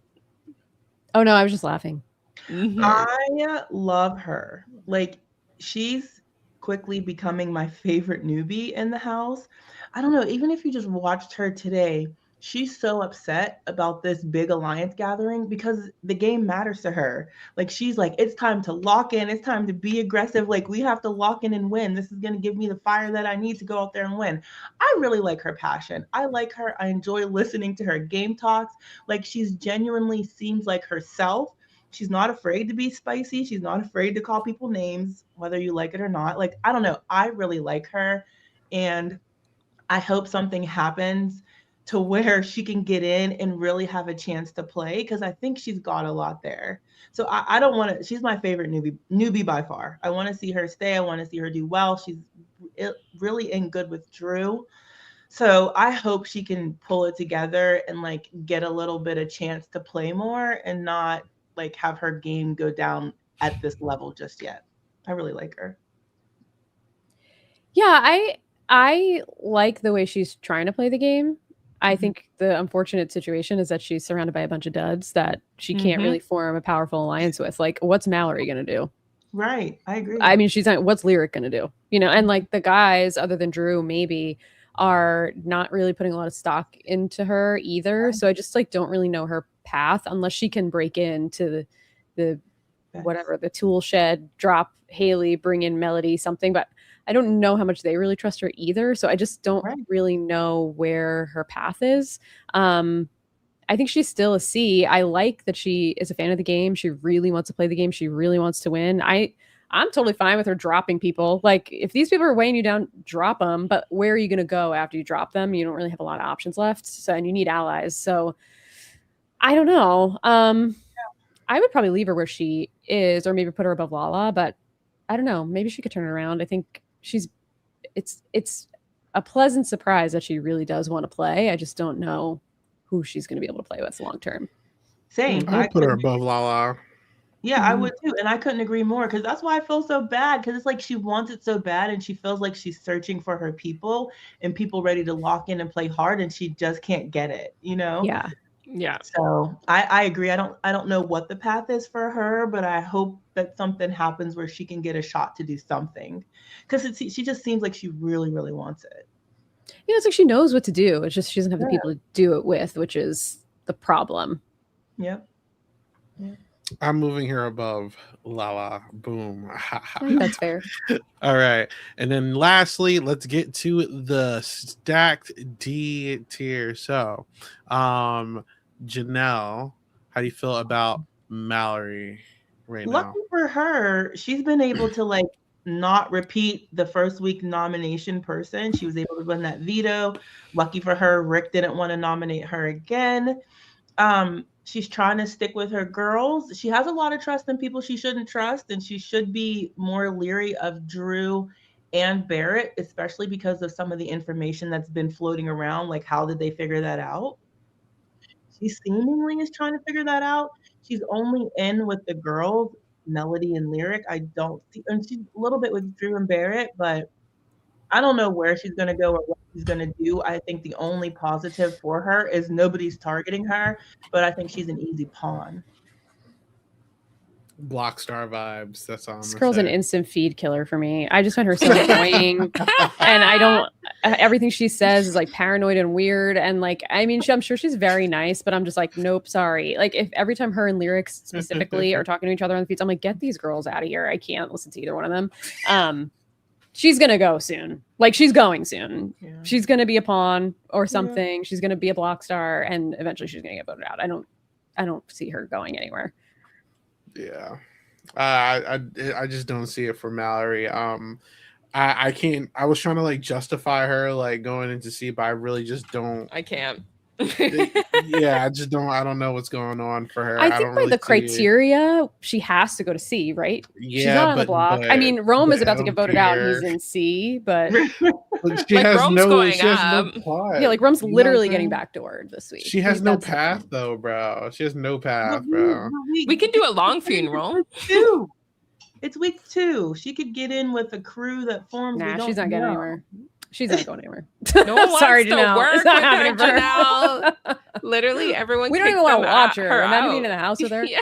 Oh no, I was just laughing. I love her. Like, she's quickly becoming my favorite newbie in the house. I don't know, even if you just watched her today, she's so upset about this big alliance gathering because the game matters to her. Like, she's like, it's time to lock in. It's time to be aggressive. Like, we have to lock in and win. This is going to give me the fire that I need to go out there and win. I really like her passion. I like her. I enjoy listening to her game talks. Like, she's genuinely seems like herself. She's not afraid to be spicy. She's not afraid to call people names, whether you like it or not. Like, I don't know. I really like her. And I hope something happens to where she can get in and really have a chance to play, because I think she's got a lot there. So I don't want to, she's my favorite newbie by far. I want to see her stay. I want to see her do well. She's really in good with Drew. So I hope she can pull it together and like get a little bit of chance to play more and not like have her game go down at this level just yet. I really like her. Yeah, I like the way she's trying to play the game. I think the unfortunate situation is that she's surrounded by a bunch of duds that she can't really form a powerful alliance with. Like, what's Mallory going to do? Right. I agree. I mean, she's not, what's Lyric going to do? And like the guys other than Drew maybe are not really putting a lot of stock into her either. So I just like don't really know her path unless she can break into the whatever, the tool shed, drop Haley, bring in Melody, something. But I don't know how much they really trust her either. So I just don't really know where her path is. I think she's still a C. I like that she is a fan of the game. She really wants to play the game. She really wants to win. I'm totally fine with her dropping people. Like, if these people are weighing you down, drop them. But where are you going to go after you drop them? You don't really have a lot of options left. So, and you need allies. So I don't know. I would probably leave her where she is, or maybe put her above Lala. But I don't know. Maybe she could turn it around. I think it's a pleasant surprise that she really does want to play. I just don't know who she's going to be able to play with long term. Same. I'd put her above Lala. Yeah, I would too. And I couldn't agree more, because that's why I feel so bad, because it's like she wants it so bad and she feels like she's searching for her people and people ready to lock in and play hard, and she just can't get it, Yeah. Yeah. So I agree. I don't know what the path is for her, but I hope that something happens where she can get a shot to do something, because she just seems like she really, really wants it. It's like she knows what to do. It's just she doesn't have the people to do it with, which is the problem. Yep. I'm moving her above Lala. Boom. I think that's fair. All right. And then lastly, let's get to the stacked D tier. So, Janelle, how do you feel about Mallory right now? Lucky for her, she's been able to like not repeat the first week nomination person. She was able to run that veto. Lucky for her, Rick didn't want to nominate her again. She's trying to stick with her girls. She has a lot of trust in people she shouldn't trust, and she should be more leery of Drew and Barrett, especially because of some of the information that's been floating around. Like, how did they figure that out? She seemingly is trying to figure that out. She's only in with the girls, Melody and Lyric. I don't see, and she's a little bit with Drew and Barrett, but I don't know where she's going to go or what she's going to do. I think the only positive for her is nobody's targeting her, but I think she's an easy pawn. Block star vibes. That's all. This girl's an instant feed killer for me. I just find her so annoying, and I don't. Everything she says is like paranoid and weird, and like I mean, I'm sure she's very nice, but I'm just like, nope, sorry. Like if every time her and Lyrics specifically are talking to each other on the feeds, I'm like, get these girls out of here. I can't listen to either one of them. She's gonna go soon. Like she's going soon. Yeah. She's gonna be a pawn or something. Yeah. She's gonna be a block star, and eventually she's gonna get voted out. I don't see her going anywhere. Yeah, I just don't see it for Mallory. I can't. I was trying to like justify her like going into C, but I really just don't. I can't. Yeah, I just don't. I don't know what's going on for her. I think by really the criteria, she has to go to C, right? Yeah, she's not on the block. I mean, Rome is about to get voted out. He's in C, but she like has Rome's no. Going she has up. no plot. Yeah, like Rome's literally getting backdoored this week. She has no path though, bro. She has no path, bro. We can do a long funeral. It's week 2. She could get in with a crew that forms. Nah, she's not getting anywhere. She's not going anywhere. No one Sorry, wants to Janelle. work It's not with her, happening for her. Janelle. Literally, everyone. We don't even want to watch her. Imagine out. being in the house with her. Yeah.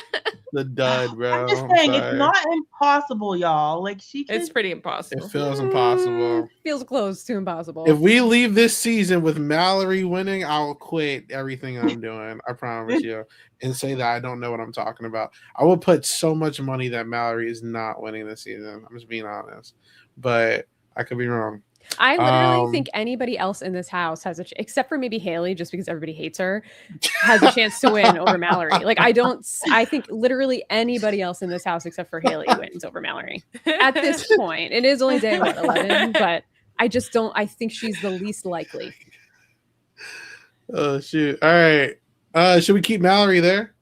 The dud, bro. I'm just saying, it's not impossible, y'all. Like she. It's pretty impossible. It feels impossible. Feels close to impossible. If we leave this season with Mallory winning, I'll quit everything I'm doing. I promise you, and say that I don't know what I'm talking about. I will put so much money that Mallory is not winning this season. I'm just being honest, but I could be wrong. I literally think anybody else in this house has except for maybe Haley, just because everybody hates her, has a chance to win over Mallory. Like I think literally anybody else in this house except for Haley wins over Mallory at this point. It is only day 11, but I just don't. I think she's the least likely. Oh shoot! All right, should we keep Mallory there?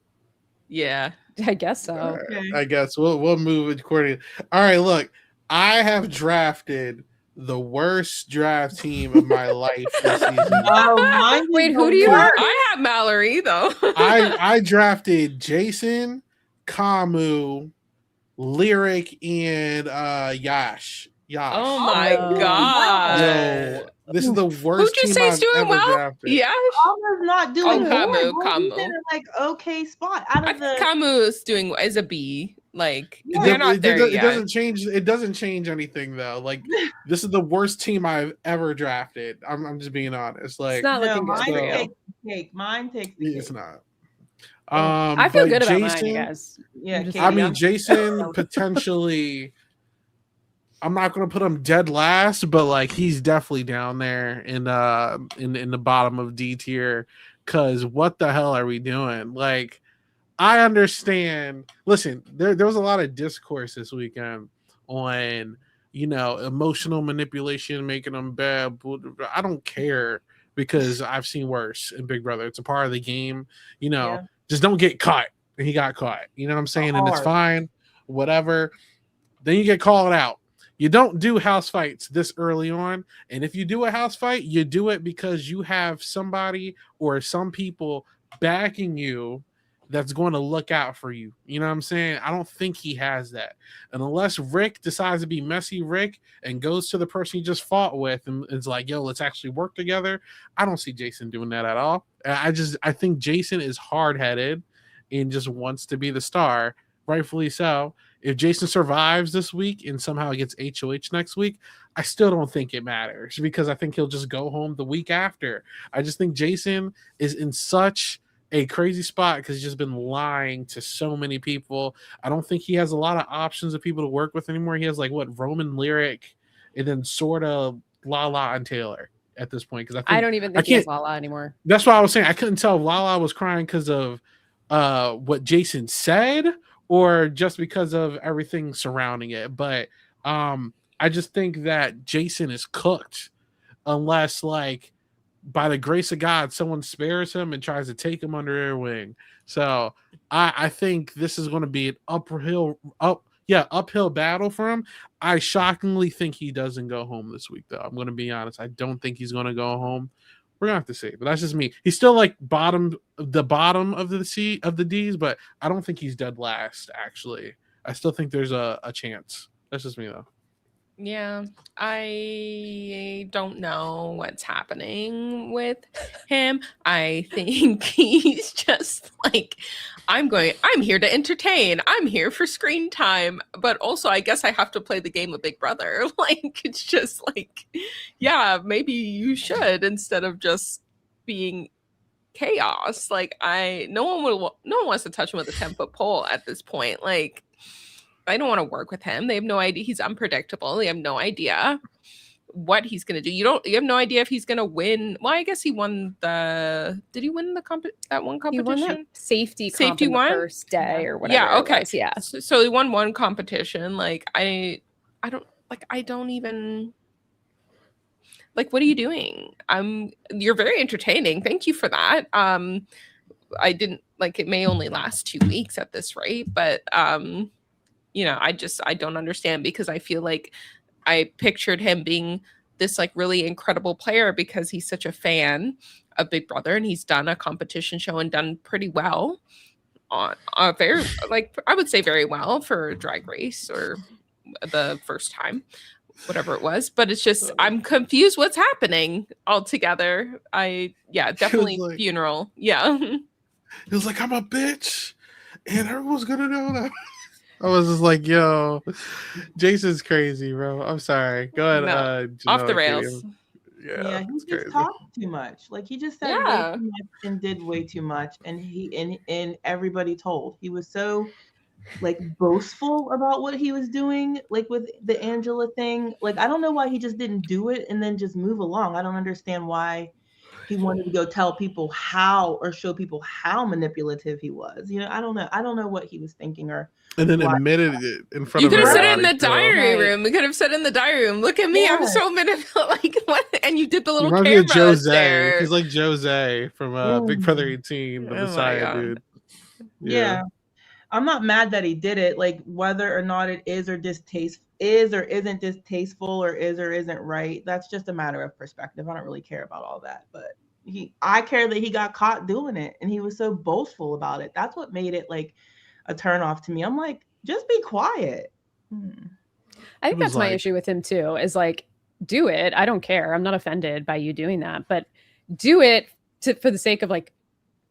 Yeah, I guess so. Right. Okay. I guess we'll move it accordingly. All right, look, I have drafted the worst draft team of my life this season. Wait, who do you have? I have Mallory though. I drafted Jason, Kamu, Lyric, and Yash. Oh my god! Yo, this is the worst. Who'd you say is doing well? Drafted. Yash. Kamu's not doing Kamu. He's in like okay spot. Out of the Kamu is a B. Like they're not there yet. It doesn't change anything though. Like this is the worst team I've ever drafted. I'm just being honest. Like it's not looking good. Mine takes the cake. It's not. I feel good about mine, you guys. Yeah, I mean Jason potentially. I'm not gonna put him dead last, but like he's definitely down there in the bottom of D tier. Cause what the hell are we doing? Like. I understand. Listen, there was a lot of discourse this weekend on, emotional manipulation, making them bad. I don't care because I've seen worse in Big Brother. It's a part of the game. Just don't get caught. And he got caught. You know what I'm saying? And it's fine. Whatever. Then you get called out. You don't do house fights this early on. And if you do a house fight, you do it because you have somebody or some people backing you that's going to look out for you. You know what I'm saying? I don't think he has that. And unless Rick decides to be messy Rick and goes to the person he just fought with and is like, yo, let's actually work together. I don't see Jason doing that at all. I think Jason is hard-headed and just wants to be the star, rightfully so. If Jason survives this week and somehow gets HOH next week, I still don't think it matters because I think he'll just go home the week after. I just think Jason is in such a crazy spot because he's just been lying to so many people. I don't think he has a lot of options of people to work with anymore. He has like Roman, Lyric, and then sort of Lala and Taylor at this point. Because I don't even think he has Lala anymore. That's why I was saying I couldn't tell if Lala was crying because of what Jason said or just because of everything surrounding it. But I just think that Jason is cooked unless by the grace of God, someone spares him and tries to take him under their wing. So I think this is going to be an uphill battle for him. I shockingly think he doesn't go home this week, though. I'm going to be honest. I don't think he's going to go home. We're going to have to see. But that's just me. He's still the bottom of the D's, but I don't think he's dead last, actually. I still think there's a chance. That's just me, though. Yeah, I don't know what's happening with him. I think he's just like, I'm here to entertain. I'm here for screen time. But also, I guess I have to play the game of Big Brother. Like, it's just like, yeah, maybe you should instead of just being chaos. Like, no one wants to touch him with a 10-foot pole at this point. Like, I don't want to work with him. They have no idea. He's unpredictable. They have no idea what he's going to do. You have no idea if he's going to win. Well, I guess he won did he win that one competition? He won that safety one? The first day or whatever. Yeah. Okay. Yeah. So he won one competition. Like, I don't even, like, what are you doing? You're very entertaining. Thank you for that. I didn't, like, it may only last 2 weeks at this rate, but, I don't understand, because I feel like I pictured him being this like really incredible player because he's such a fan of Big Brother and he's done a competition show and done pretty well on very, like, I would say very well for Drag Race or the first time, whatever it was. But it's just, I'm confused what's happening altogether. Definitely like, funeral. Yeah. He was like, I'm a bitch and everyone's gonna know that. I was just like, yo, Jason's crazy, bro. I'm sorry. Go ahead. No, off the rails. Yeah, he just talked too much. Like, he just said way too much and did way too much. And everybody told. He was so like boastful about what he was doing, like with the Angela thing. Like, I don't know why he just didn't do it and then just move along. I don't understand why he wanted to go tell people how, or show people how manipulative he was. I don't know. I don't know what he was thinking, and then admitted it in front of everybody. You could have said it in the diary room. We could have said in the diary room, look at me, I'm so manipulative. Like, what? And you did the little camera there. He's like Jose from Big Brother 18, the Messiah dude. Yeah. I'm not mad that he did it. Like, whether or not it is or isn't distasteful or isn't right, that's just a matter of perspective. I don't really care about all that. But I care that he got caught doing it and he was so boastful about it. That's what made it like a turn off to me. I'm like, just be quiet. I think that's my issue with him too, is like, do it. I don't care. I'm not offended by you doing that, but do it for the sake of like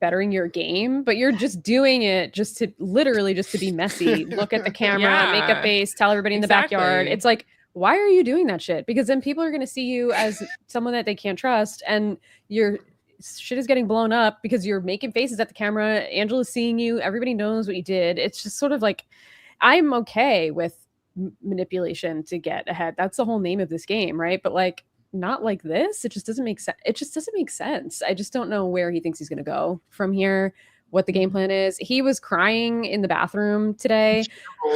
bettering your game, but you're just doing it just to be messy. Look at the camera, make a face, tell everybody in the backyard. It's like, why are you doing that shit? Because then people are going to see you as someone that they can't trust, and your shit is getting blown up because you're making faces at the camera. Angela's seeing you. Everybody knows what you did. It's just sort of like, I'm okay with manipulation to get ahead. That's the whole name of this game, right? But like, not like this. It just doesn't make sense. I just don't know where he thinks he's going to go from here, what the game plan is. He was crying in the bathroom today,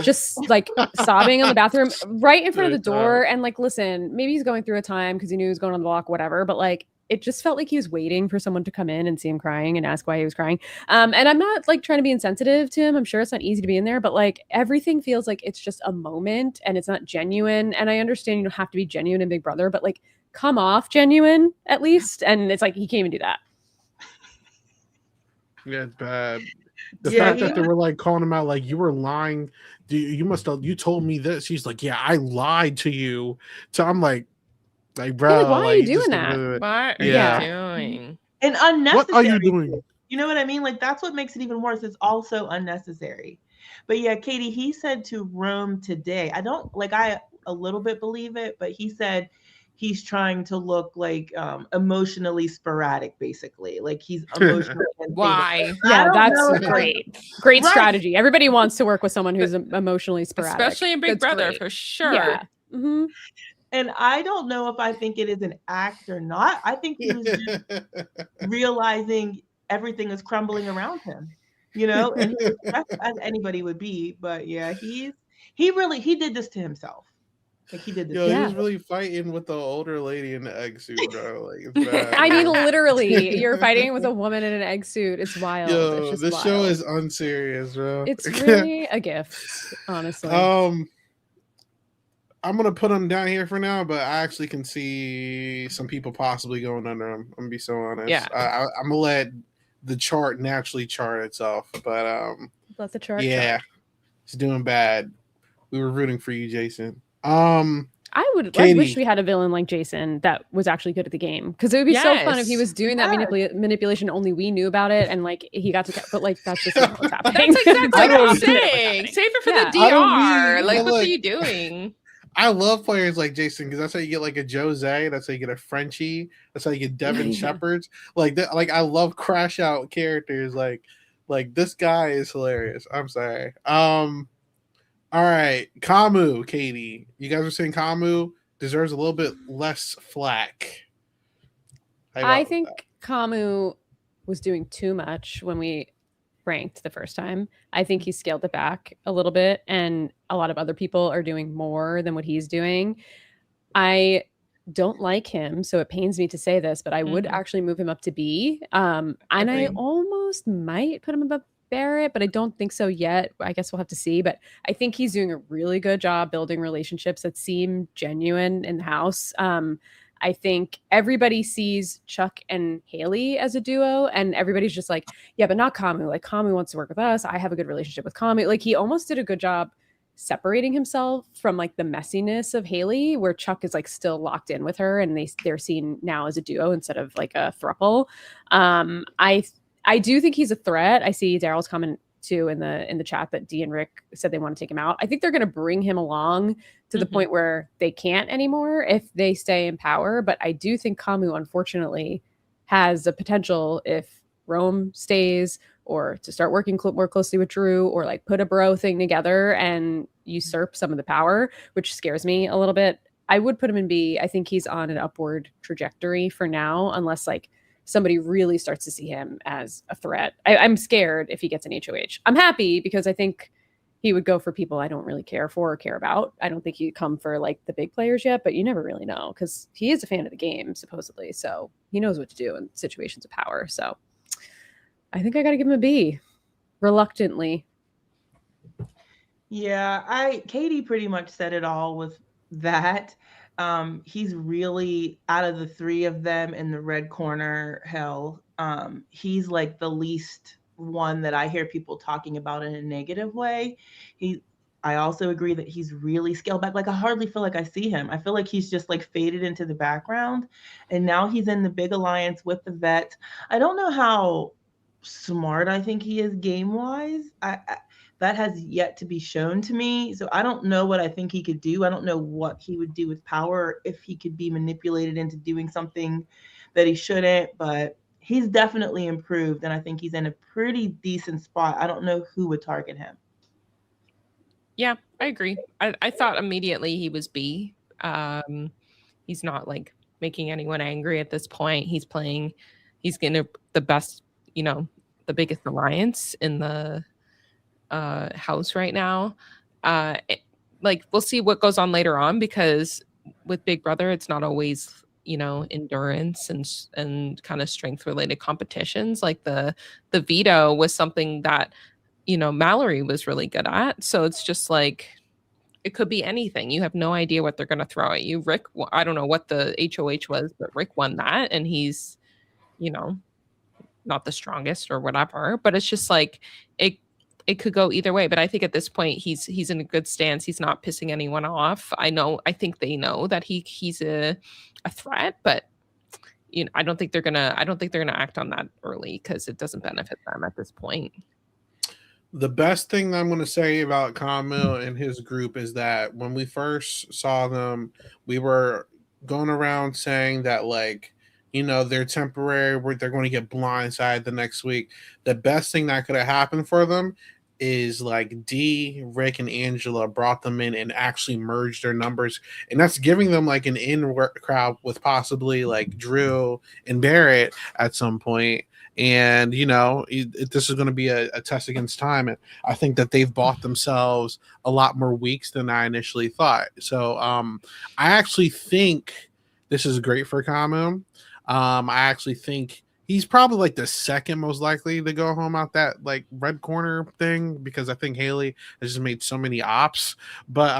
just like sobbing in the bathroom right in front of the door. And like, listen, maybe he's going through a time because he knew he was going on the block, whatever. But like, it just felt like he was waiting for someone to come in and see him crying and ask why he was crying. And I'm not like trying to be insensitive to him. I'm sure it's not easy to be in there, but like, everything feels like it's just a moment and it's not genuine. And I understand you don't have to be genuine in Big Brother, but like, come off genuine at least. And it's like, he can't even do that. Yeah, it's bad. The fact that they were like calling him out, like, you were lying. You told me this. He's like, yeah, I lied to you. So I'm like bro, like, why are you doing that? What are you doing? And unnecessary. What are you doing? You know what I mean? Like, that's what makes it even worse. It's also unnecessary. But yeah, Katie, he said to Rome today, I a little bit believe it, but he said he's trying to look like emotionally sporadic, basically. Like, he's emotionally why? Yeah, that's great. Great strategy. Everybody wants to work with someone who's emotionally sporadic. Especially in Big Brother, for sure. Yeah. Mm-hmm. And I don't know if I think it is an act or not. I think he was just realizing everything is crumbling around him, and he was stressed as anybody would be. But yeah, he did this to himself. Like, he did this. He was really fighting with the older lady in the egg suit, bro. Like, it's bad. I mean, literally, you're fighting with a woman in an egg suit. It's wild. Yo, this show is unserious, bro. It's really a gift, honestly. I'm gonna put him down here for now, but I actually can see some people possibly going under him. I'm gonna be so honest. Yeah, I'm gonna let the chart naturally chart itself. But let the chart. Yeah, it's doing bad. We were rooting for you, Jason. I I wish we had a villain like Jason that was actually good at the game, because it would be so fun if he was doing that manipulation. Only we knew about it, and like he got to. But like that's just not what's happening. That's exactly what I'm saying. Save it for the DR. Like, what are you doing? I love players like Jason, because that's how you get like a Jose. That's how you get a Frenchie. That's how you get Devin Shepherds. Like that. Like I love crash out characters. Like this guy is hilarious. I'm sorry. All right, Kamu, Katie. You guys are saying Kamu deserves a little bit less flack. I think Kamu was doing too much when we ranked the first time. I think he scaled it back a little bit, and a lot of other people are doing more than what he's doing. I don't like him, so it pains me to say this, but I would actually move him up to B. And I almost might put him above Barrett, but I don't think so yet. I guess we'll have to see. But I think he's doing a really good job building relationships that seem genuine in the house. I think everybody sees Chuck and Haley as a duo, and everybody's just like, yeah, but not Kamu. Like, Kamu wants to work with us. I have a good relationship with Kamu. Like, he almost did a good job separating himself from like the messiness of Haley, where Chuck is like still locked in with her, and they're seen now as a duo instead of like a throuple. I do think he's a threat. I see Daryl's comment too in the chat that Dee and Rick said they want to take him out. I think they're going to bring him along to the point where they can't anymore if they stay in power. But I do think Kamu, unfortunately, has a potential, if Rome stays, or to start working more closely with Drew, or like put a bro thing together and usurp some of the power, which scares me a little bit. I would put him in B. I think he's on an upward trajectory for now, unless like somebody really starts to see him as a threat. I'm scared if he gets an HOH. I'm happy because I think he would go for people I don't really care for or care about. I don't think he'd come for like the big players yet, but you never really know, because he is a fan of the game, supposedly. So he knows what to do in situations of power. So I think I got to give him a B, reluctantly. Yeah, Katie pretty much said it all with that. He's really, out of the three of them in the red corner hell, he's like the least one that I hear people talking about in a negative way. I also agree that he's really scaled back. Like, I hardly feel like I see him. I feel like he's just like faded into the background, and now he's in the big alliance with the vet. I don't know how smart I think he is game wise. That has yet to be shown to me. So I don't know what I think he could do. I don't know what he would do with power, if he could be manipulated into doing something that he shouldn't, but he's definitely improved. And I think he's in a pretty decent spot. I don't know who would target him. Yeah, I agree. I thought immediately he was B. He's not like making anyone angry at this point. He's getting the best, the biggest alliance in the house right now. Like, we'll see what goes on later on, because with Big Brother, it's not always endurance and kind of strength related competitions. Like the veto was something that Mallory was really good at, so it's just like it could be anything. You have no idea what they're going to throw at you. Rick, I don't know what the HOH was, but Rick won that, and he's not the strongest or whatever, but it's just like it could go either way. But I think at this point he's in a good stance. He's not pissing anyone off. I think they know that he's a threat, but I don't think they're gonna act on that early, because it doesn't benefit them at this point. The best thing that I'm going to say about Kamu and his group is that when we first saw them, we were going around saying that, like, they're temporary, they're going to get blindsided the next week. The best thing that could have happened for them is like Dee, Rick, and Angela brought them in and actually merged their numbers, and that's giving them like an in crowd with possibly like Drew and Barrett at some point. And this is going to be a test against time, and I think that they've bought themselves a lot more weeks than I initially thought. So I actually think this is great for Kamu. I actually think he's probably like the second most likely to go home out that like red corner thing, because I think Haley has just made so many ops. But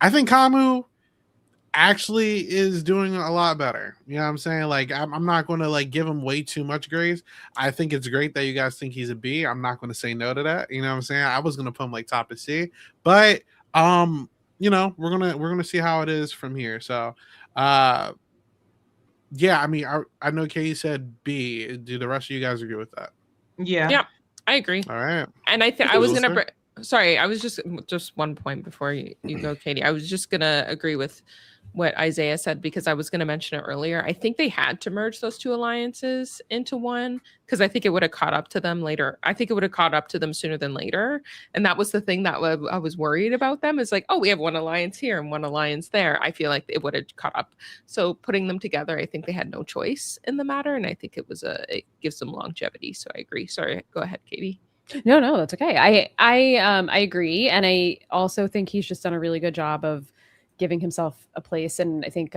I think Kamu actually is doing a lot better. You know what I'm saying? Like, I'm not going to like give him way too much grace. I think it's great that you guys think he's a B. I'm not going to say no to that. You know what I'm saying? I was going to put him like top of C, but you know, we're gonna see how it is from here. So, yeah, I mean, I know Katie said B. Do the rest of you guys agree with that? Yeah, I agree. All right. And I was gonna. Sorry, I was just one point before you go, Katie. I was just gonna agree with what Isaiah said because I was gonna mention it earlier. I think they had to merge those two alliances into one because I think it would have caught up to them later. I think it would have caught up to them sooner than later, and that was the thing that I was worried about them. Is like, oh, we have one alliance here and one alliance there. I feel like it would have caught up. So putting them together, I think they had no choice in the matter, and I think it gives them longevity. So I agree. Sorry, go ahead, Katie. No, that's okay. I agree, and I also think he's just done a really good job of giving himself a place. And I think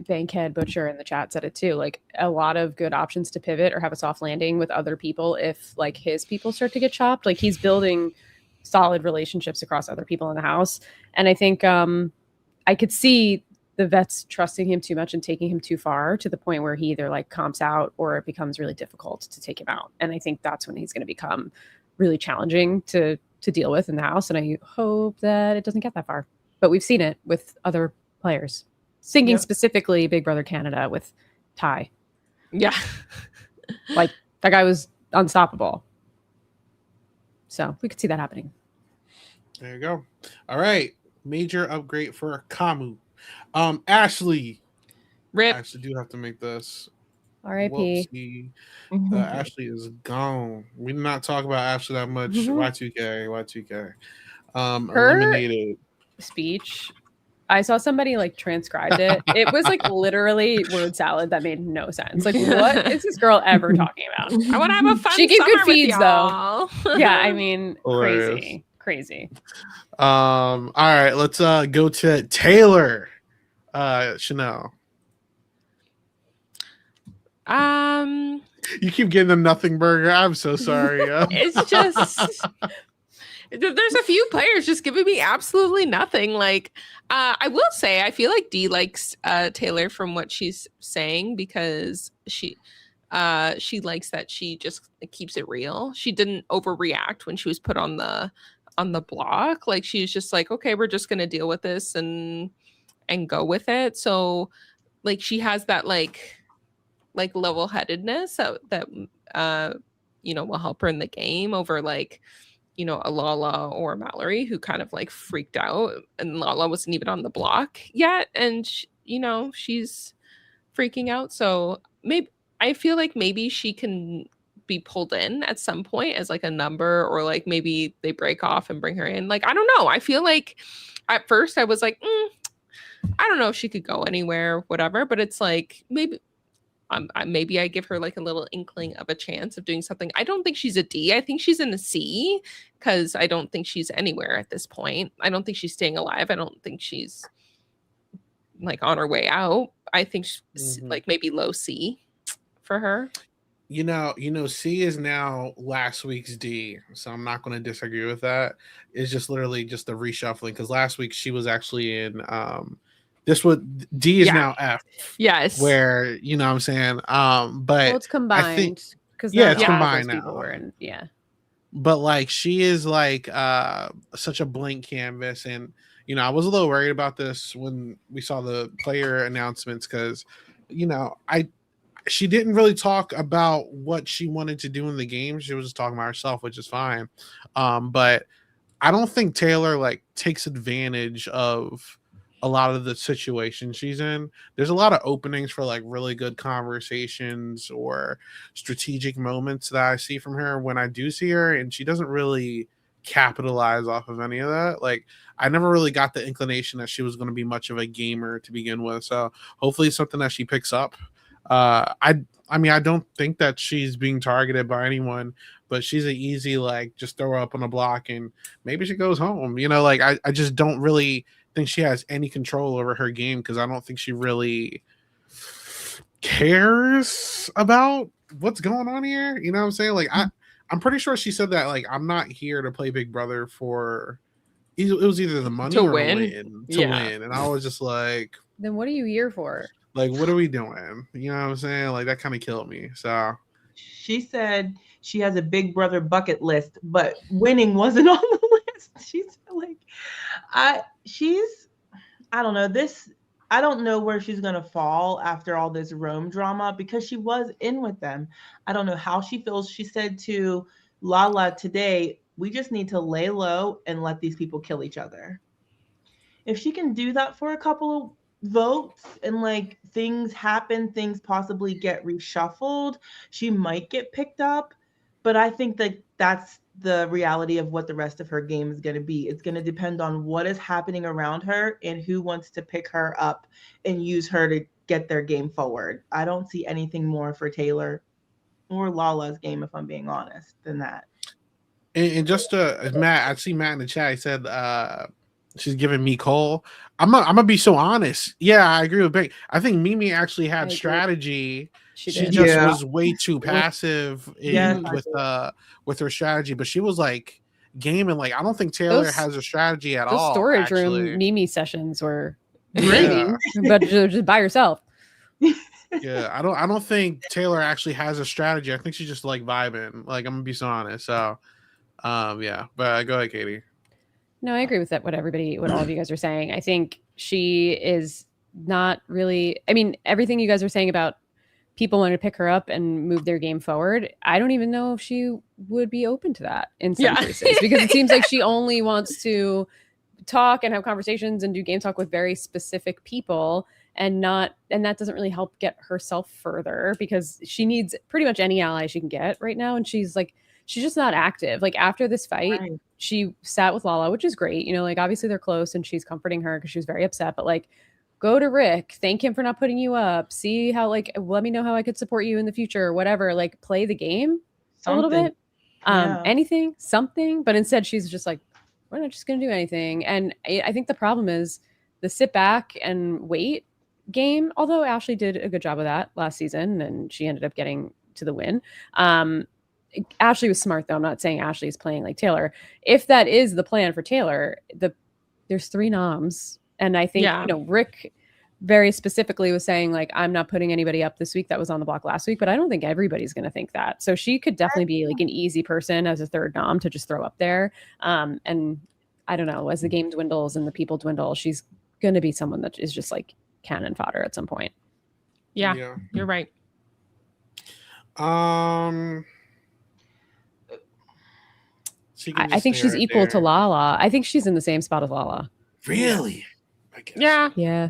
Bankhead Butcher in the chat said it too. Like a lot of good options to pivot or have a soft landing with other people if like his people start to get chopped. Like he's building solid relationships across other people in the house, and I think I could see the vets trusting him too much and taking him too far to the point where he either like comps out or it becomes really difficult to take him out. And I think that's when he's going to become really challenging to deal with in the house. And I hope that it doesn't get that far, but we've seen it with other players, singing specifically Big Brother Canada with Ty. Yeah. Like that guy was unstoppable. So we could see that happening. There you go. All right. Major upgrade for Kamu. Ashley. Rip. I actually do have to make this. R.I.P. Ashley is gone. We did not talk about Ashley that much. Y2K. Eliminated. Speech. I saw somebody like transcribed it. It was like literally word salad that made no sense. Like, what is this girl ever talking about? I want to have a fun She gave summer good feeds though. Yeah, I mean, Hilarious. crazy. All right, let's go to Taylor. Chanelle. You keep getting the nothing burger. I'm so sorry. It's just there's a few players just giving me absolutely nothing. Like I will say I feel like Dee likes Taylor from what she's saying because she likes that she just keeps it real. She didn't overreact when she was put on the block. Like she's just like, okay, we're just gonna deal with this and go with it. So like she has that like level-headedness that will help her in the game over like a Lala or Mallory who kind of like freaked out, and Lala wasn't even on the block yet, and she's freaking out. So maybe I feel like maybe she can be pulled in at some point as like a number, or like maybe they break off and bring her in. Like I don't know. I feel like at first I was like, I don't know if she could go anywhere, whatever. But it's like maybe I give her like a little inkling of a chance of doing something. I don't think she's a D. I think she's in a C because I don't think she's anywhere at this point. I don't think she's staying alive. I don't think she's like on her way out. I think she's like maybe low C for her. C is now last week's D, so I'm not going to disagree with that. It's just literally just the reshuffling because last week she was actually in D is now F. Yes. Where, what I'm saying? But it's combined. Because it's combined now. People were in, But like she is like such a blank canvas, and I was a little worried about this when we saw the player announcements because she didn't really talk about what she wanted to do in the game. She was just talking about herself, which is fine. But I don't think Taylor like takes advantage of a lot of the situations she's in. There's a lot of openings for like really good conversations or strategic moments that I see from her when I do see her, and she doesn't really capitalize off of any of that. Like I never really got the inclination that she was going to be much of a gamer to begin with. So hopefully it's something that she picks up. I don't think that she's being targeted by anyone, but she's an easy like just throw her up on a block and maybe she goes home. Like I just don't really think she has any control over her game because I don't think she really cares about what's going on here. You know what I'm saying? Like I'm pretty sure she said that like I'm not here to play Big Brother for it was either the money to or win. To win. And I was just like, then what are you here for? Like, what are we doing? You know what I'm saying? Like that kind of killed me. So she said she has a Big Brother bucket list, but winning wasn't on the list. She's like, I don't know this. I don't know where she's going to fall after all this Rome drama because she was in with them. I don't know how she feels. She said to Lala today, we just need to lay low and let these people kill each other. If she can do that for a couple of votes and like things happen, things possibly get reshuffled, she might get picked up. But I think that that's the reality of what the rest of her game is going to be. It's going to depend on what is happening around her and who wants to pick her up and use her to get their game forward. I don't see anything more for Taylor or Lala's game, if I'm being honest, than that. And just Matt, I see Matt in the chat. He said she's giving me Cole. I'm gonna be so honest. Yeah, I agree with Big. I think Mimi actually had strategy. She just was way too passive with her strategy, but she was like gaming. Like I don't think Taylor has a strategy at all. Those storage room Mimi sessions were great, but just by herself. Yeah, I don't think Taylor actually has a strategy. I think she's just like vibing. Like I'm gonna be so honest. So, yeah. But go ahead, Katie. No, I agree with that. What all of you guys are saying. I think she is not really. I mean, everything you guys are saying about people wanting to pick her up and move their game forward. I don't even know if she would be open to that in some cases because it seems like she only wants to talk and have conversations and do game talk with very specific people and that doesn't really help get herself further because she needs pretty much any ally she can get right now. And she's just not active. Like after this fight, she sat with Lala, which is great. You know, like obviously they're close and she's comforting her because she was very upset, but like go to Rick, thank him for not putting you up. See how let me know how I could support you in the future or whatever. Like play the game a little bit. Anything, something. But instead she's just like, we're not just going to do anything. And I think the problem is the sit back and wait game. Although Ashley did a good job of that last season and she ended up getting to the win. Ashley was smart though. I'm not saying Ashley is playing like Taylor. If that is the plan for Taylor, there's 3 noms. And I think, Rick very specifically was saying like, I'm not putting anybody up this week that was on the block last week, but I don't think everybody's going to think that. So she could definitely be like an easy person as a third nom to just throw up there. And I don't know, as the game dwindles and the people dwindle, she's going to be someone that is just like cannon fodder at some point. Yeah. You're right. I think she's equal to Lala. I think she's in the same spot as Lala. Really? I guess. Yeah.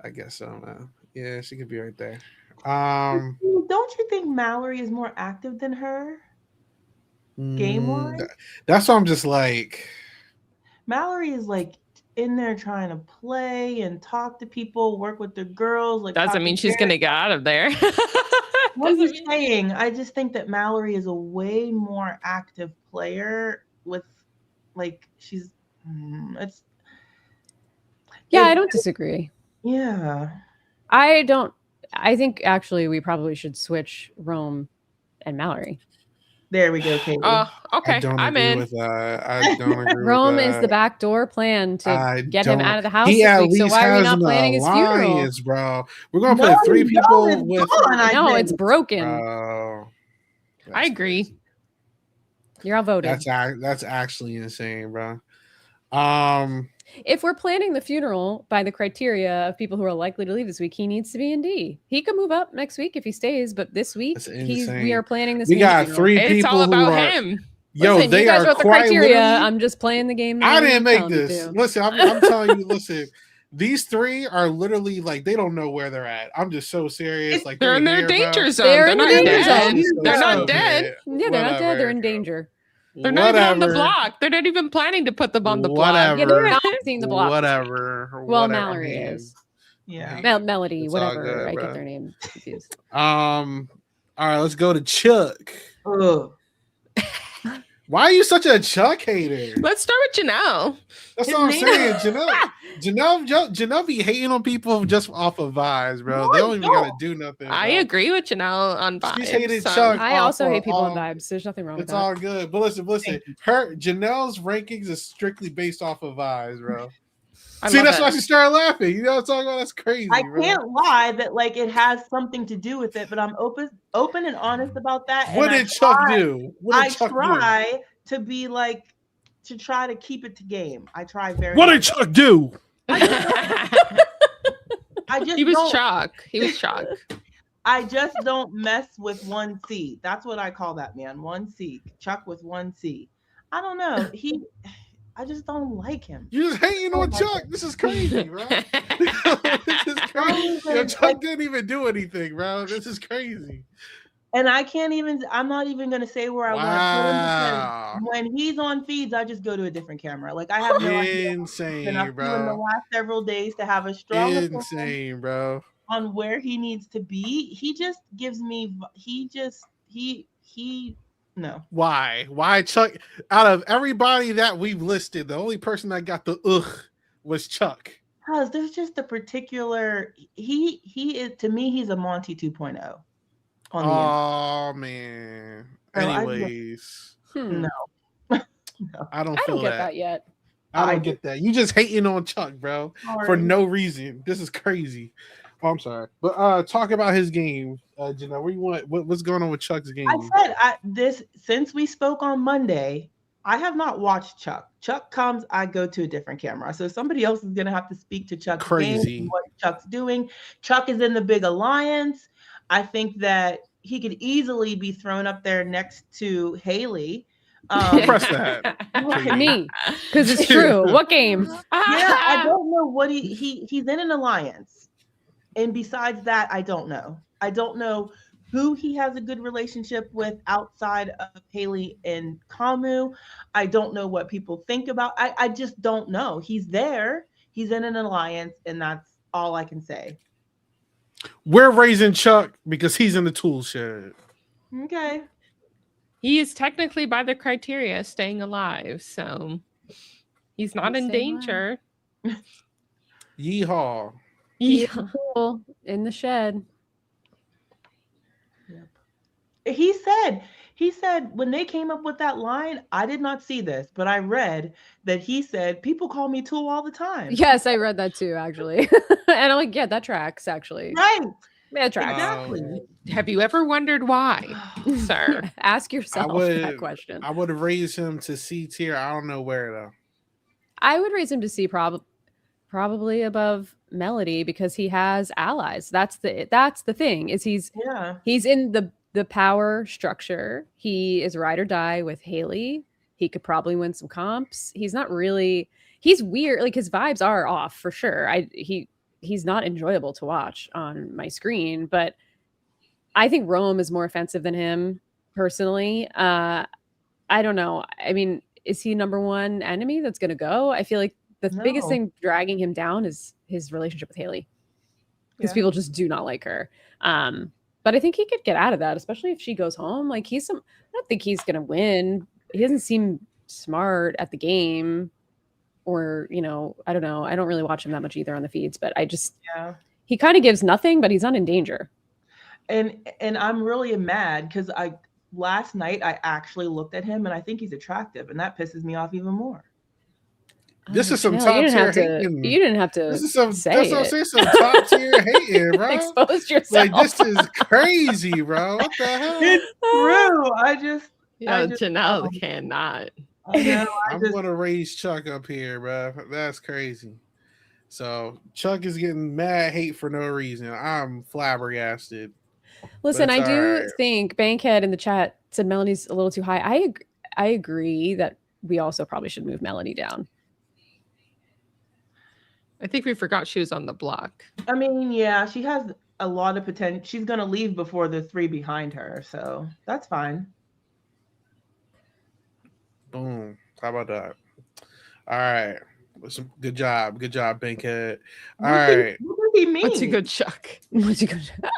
I guess so, man. Yeah, she could be right there. Don't you think Mallory is more active than her? Game-wise? That's why I'm just like... Mallory is like in there trying to play and talk to people, work with the girls. Like doesn't mean she's going to get out of there. What I'm saying, I just think that Mallory is a way more active player with like she's I don't disagree. Yeah. I think actually we probably should switch Rome and Mallory. There we go, Katie. Okay. I'm in. I don't agree Rome with is the backdoor plan to get him out of the house this week. So why are we not planning his funeral? Bro. We're going to put 3 people with... No, it's broken. I agree. You're outvoted. That's actually insane, bro. If we're planning the funeral by the criteria of people who are likely to leave this week, he needs to be in D. He could move up next week if he stays, but this week we are planning this. We got 3 people. It's all about him. Yo, listen, they you guys are wrote the criteria. I'm just playing the game. I didn't make this. Listen, I'm telling you. Listen, these 3 are literally like they don't know where they're at. I'm just so serious. Like they're in their danger zone. They're in the danger zone. They're not dead. Yeah, they're not dead. They're in danger. They're not even on the block. They're not even planning to put them on the block. Yeah, they're not seeing the block. Well, Mallory is. Yeah. Melody, whatever. Good, I get their name confused. All right, let's go to Chuck. Ugh. Why are you such a Chuck hater? Let's start with Janelle. That's what I'm saying. Janelle be hating on people just off of vibes, bro. They don't even gotta do nothing. I agree with Janelle on vibes. She's hated Chuck. I also hate people on vibes. There's nothing wrong with that. It's all good. But listen. Janelle's rankings is strictly based off of vibes, bro. See, that's why she started laughing. You know what I'm talking about? That's crazy. I can't lie that like it has something to do with it, but I'm open and honest about that. What did Chuck do? I try to be like to try to keep it to game. I try very. What did Chuck do? He was Chuck. He was Chuck. I just don't mess with 1C. That's what I call that man. 1C. Chuck with 1C. I don't know. I just don't like him. You're just hating on Chuck. This is crazy, bro. This is crazy. Yo, Chuck didn't even do anything, bro. This is crazy. And I'm not even going to say where I want to put him, because when he's on feeds, I just go to a different camera. Like, I have no idea. Insane, bro. In the last several days to have a strong insane, bro. On where he needs to be. He just gives me, no. Why Chuck? Out of everybody that we've listed, the only person that got the was Chuck. Because there's just a particular, he is, to me, he's a Monty 2.0. Oh man. Anyways, no. I don't feel get that yet. I don't get that. You just hating on Chuck, bro, for no reason. This is crazy. Oh, I'm sorry, but talk about his game, Janelle. Where you want? What's going on with Chuck's game? I said since we spoke on Monday, I have not watched Chuck. Chuck comes, I go to a different camera. So somebody else is gonna have to speak to Chuck's game, what Chuck's doing. Chuck is in the big alliance. I think that he could easily be thrown up there next to Haley. Press that. Look at me, because it's true. What game? Yeah, I don't know what he's in an alliance, and besides that, I don't know. I don't know who he has a good relationship with outside of Haley and Kamu. I don't know what people think about. I just don't know. He's there. He's in an alliance, and that's all I can say. We're raising Chuck because he's in the tool shed. Okay. He is technically, by the criteria, staying alive, so he's not in danger. Yeehaw. Yeehaw. In the shed. Yep. He said when they came up with that line, I did not see this, but I read that he said, people call me Tool all the time. Yes, I read that too, actually. And I'm like, yeah, that tracks, actually. Right. Yeah, it tracks. Exactly. Have you ever wondered why, sir? Ask yourself that question. I would have raised him to C tier. I don't know where, though. I would raise him to C probably above Melody, because he has allies. That's the thing, is he's in the power structure. He is ride or die with Haley. He could probably win some comps. He's weird. Like, his vibes are off for sure. He's not enjoyable to watch on my screen, but I think Rome is more offensive than him personally. I don't know. I mean, is he number one enemy that's going to go? I feel like the biggest thing dragging him down is his relationship with Haley, because people just do not like her. But I think he could get out of that, especially if she goes home. Like, I don't think he's going to win. He doesn't seem smart at the game, or, I don't know. I don't really watch him that much either on the feeds, but he kind of gives nothing, but he's not in danger. And I'm really mad because last night I actually looked at him and I think he's attractive, and that pisses me off even more. This is some top tier hating. You didn't have to. This is some top tier hating, bro. Expose yourself. Like, this is crazy, bro. What the hell? It's true. Janelle cannot. I'm gonna raise Chuck up here, bro. That's crazy. So Chuck is getting mad hate for no reason. I'm flabbergasted. Listen, I do think Bankhead in the chat said Melody's a little too high. I agree that we also probably should move Melody down. I think we forgot she was on the block. I mean, yeah, she has a lot of potential. She's going to leave before the three behind her, so that's fine. Boom. How about that? All right. Good job, Bankhead. All right. What does he mean? What's a good Chuck? What's a good Chuck?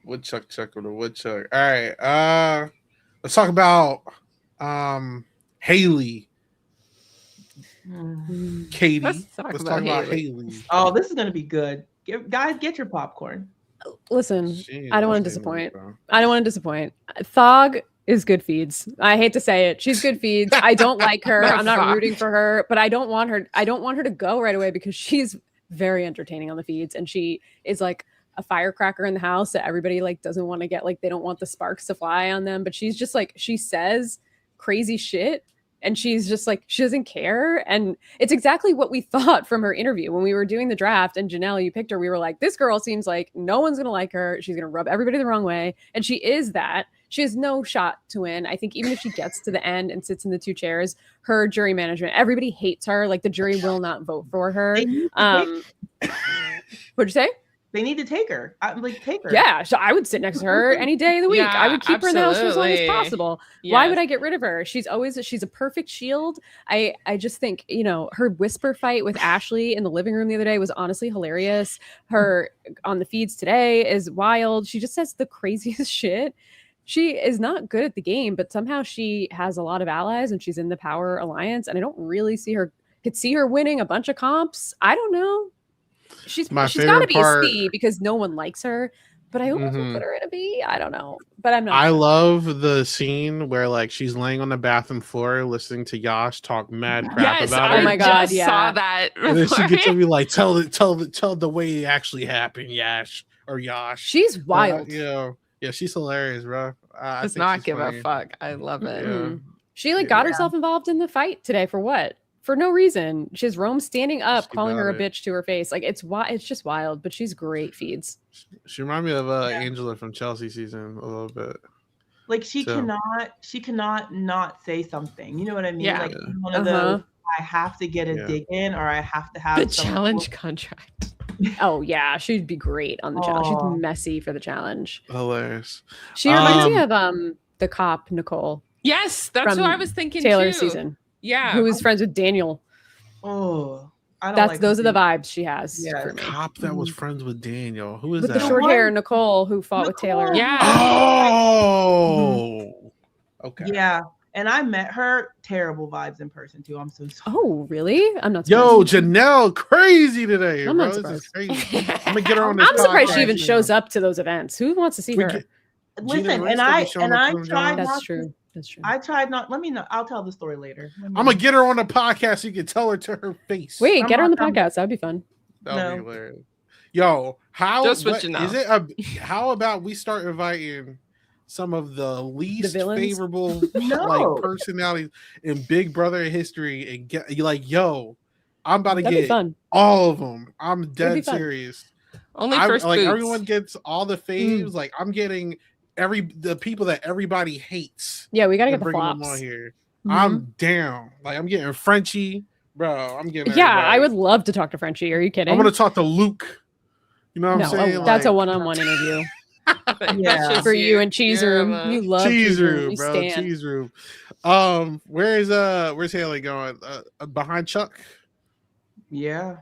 Woodchuck, Chuck with a woodchuck. All right. Let's talk about Haley. Katie. Let's talk about Haley. Oh, this is going to be good. Guys, get your popcorn. Listen, I don't want to disappoint. Thog is good feeds. I hate to say it. She's good feeds. I don't like her. I'm not rooting for her, but I don't want her to go right away, because she's very entertaining on the feeds, and she is like a firecracker in the house that everybody like doesn't want to get, like, they don't want the sparks to fly on them, but she's just like, she says crazy shit and she's just like, she doesn't care. And it's exactly what we thought from her interview when we were doing the draft. And Janelle, you picked her. We were like, this girl seems like no one's going to like her. She's going to rub everybody the wrong way. And she is that. She has no shot to win. I think even if she gets to the end and sits in the 2 chairs, her jury management, everybody hates her. Like the jury will not vote for her. What'd you say? They need to take her. Take her. Yeah, so I would sit next to her any day of the week. Yeah, I would keep her in the house for as long as possible. Yes. Why would I get rid of her? She's a perfect shield. I just think, her whisper fight with Ashley in the living room the other day was honestly hilarious. Her on the feeds today is wild. She just says the craziest shit. She is not good at the game, but somehow she has a lot of allies and she's in the Power Alliance. And I don't really could see her winning a bunch of comps. I don't know. She's got to be a C because no one likes her, but I almost would put her in a B. I don't know, but I'm not. I love the scene where like she's laying on the bathroom floor listening to Yash talk mad crap about her. Oh my god, yeah. Saw that. And then she gets to be like, tell the way it actually happened, Yash or Yash. She's wild. Yeah, she's hilarious, bro. Does not give a fuck. I love it. Yeah. She got herself involved in the fight today for what? For no reason. She has Rome standing up, calling her a bitch to her face. Like it's just wild, but she's great feeds. She reminds me of Angela from Chelsea season a little bit. Like she cannot not say something. You know what I mean? Yeah. Like one of those, I have to get a dig in, or I have to have the challenge contract. Oh yeah, she'd be great on the challenge. She's messy for the challenge. Hilarious. She reminds me of the cop Nicole. Yes, that's what I was thinking. Taylor's season. Yeah, who was friends with Daniel. Oh, those are the vibes she has. Yeah, the cop that was friends with Daniel. Who is with that? The short hair Nicole who fought with Taylor. Yeah. Oh. Okay. Yeah. And I met her. Terrible vibes in person too. I'm so sorry. Oh, really? I'm not surprised. Yo, Janelle, crazy today. I'm bro. not surprised. This is crazy. I'm gonna get her on this. I'm surprised she even shows up to those events. Who wants to see her? Listen, and I tried. That's true. That's true. I tried not. Let me know. I'll tell the story later. I'm gonna get her on the podcast so you can tell her to her face. Wait, get her on the podcast. That'd be fun. That'd be hilarious. Yo, how about we start inviting some of the least favorable like personalities in Big Brother history and get you like, yo, I'm about to get all of them. I'm dead serious. Only first like everyone gets all the faves. Like I'm getting the people that everybody hates. Yeah, we gotta get the flops. Them on here. I'm down. Like I'm getting Frenchie, bro. I'm getting. Yeah, I would love to talk to Frenchie. Are you kidding? I'm gonna talk to Luke. You know what I'm saying? That's a one-on-one interview. Yeah, for you and Cheese Room. You love Cheese Room, bro. Cheese Room. Where's Haley going? Behind Chuck? Yeah.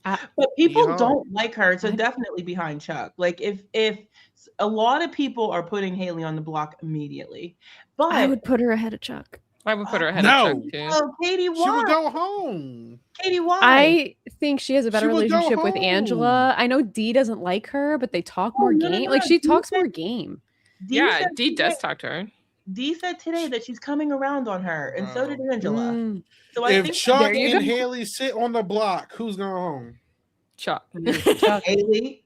But people don't like her, so definitely behind Chuck. Like if a lot of people are putting Haley on the block immediately, but I would put her ahead of Chuck. I would put her ahead of Chuck too. Oh, Katie, why? She would go home. Katie, why? I think she has a better relationship with Angela. I know Dee doesn't like her, but they talk more game. No. Like she talks more game. Dee does talk to her. Dee said today that she's coming around on her, and so did Angela. So I think Chuck and Haley sit on the block, who's going home? Chuck. Haley.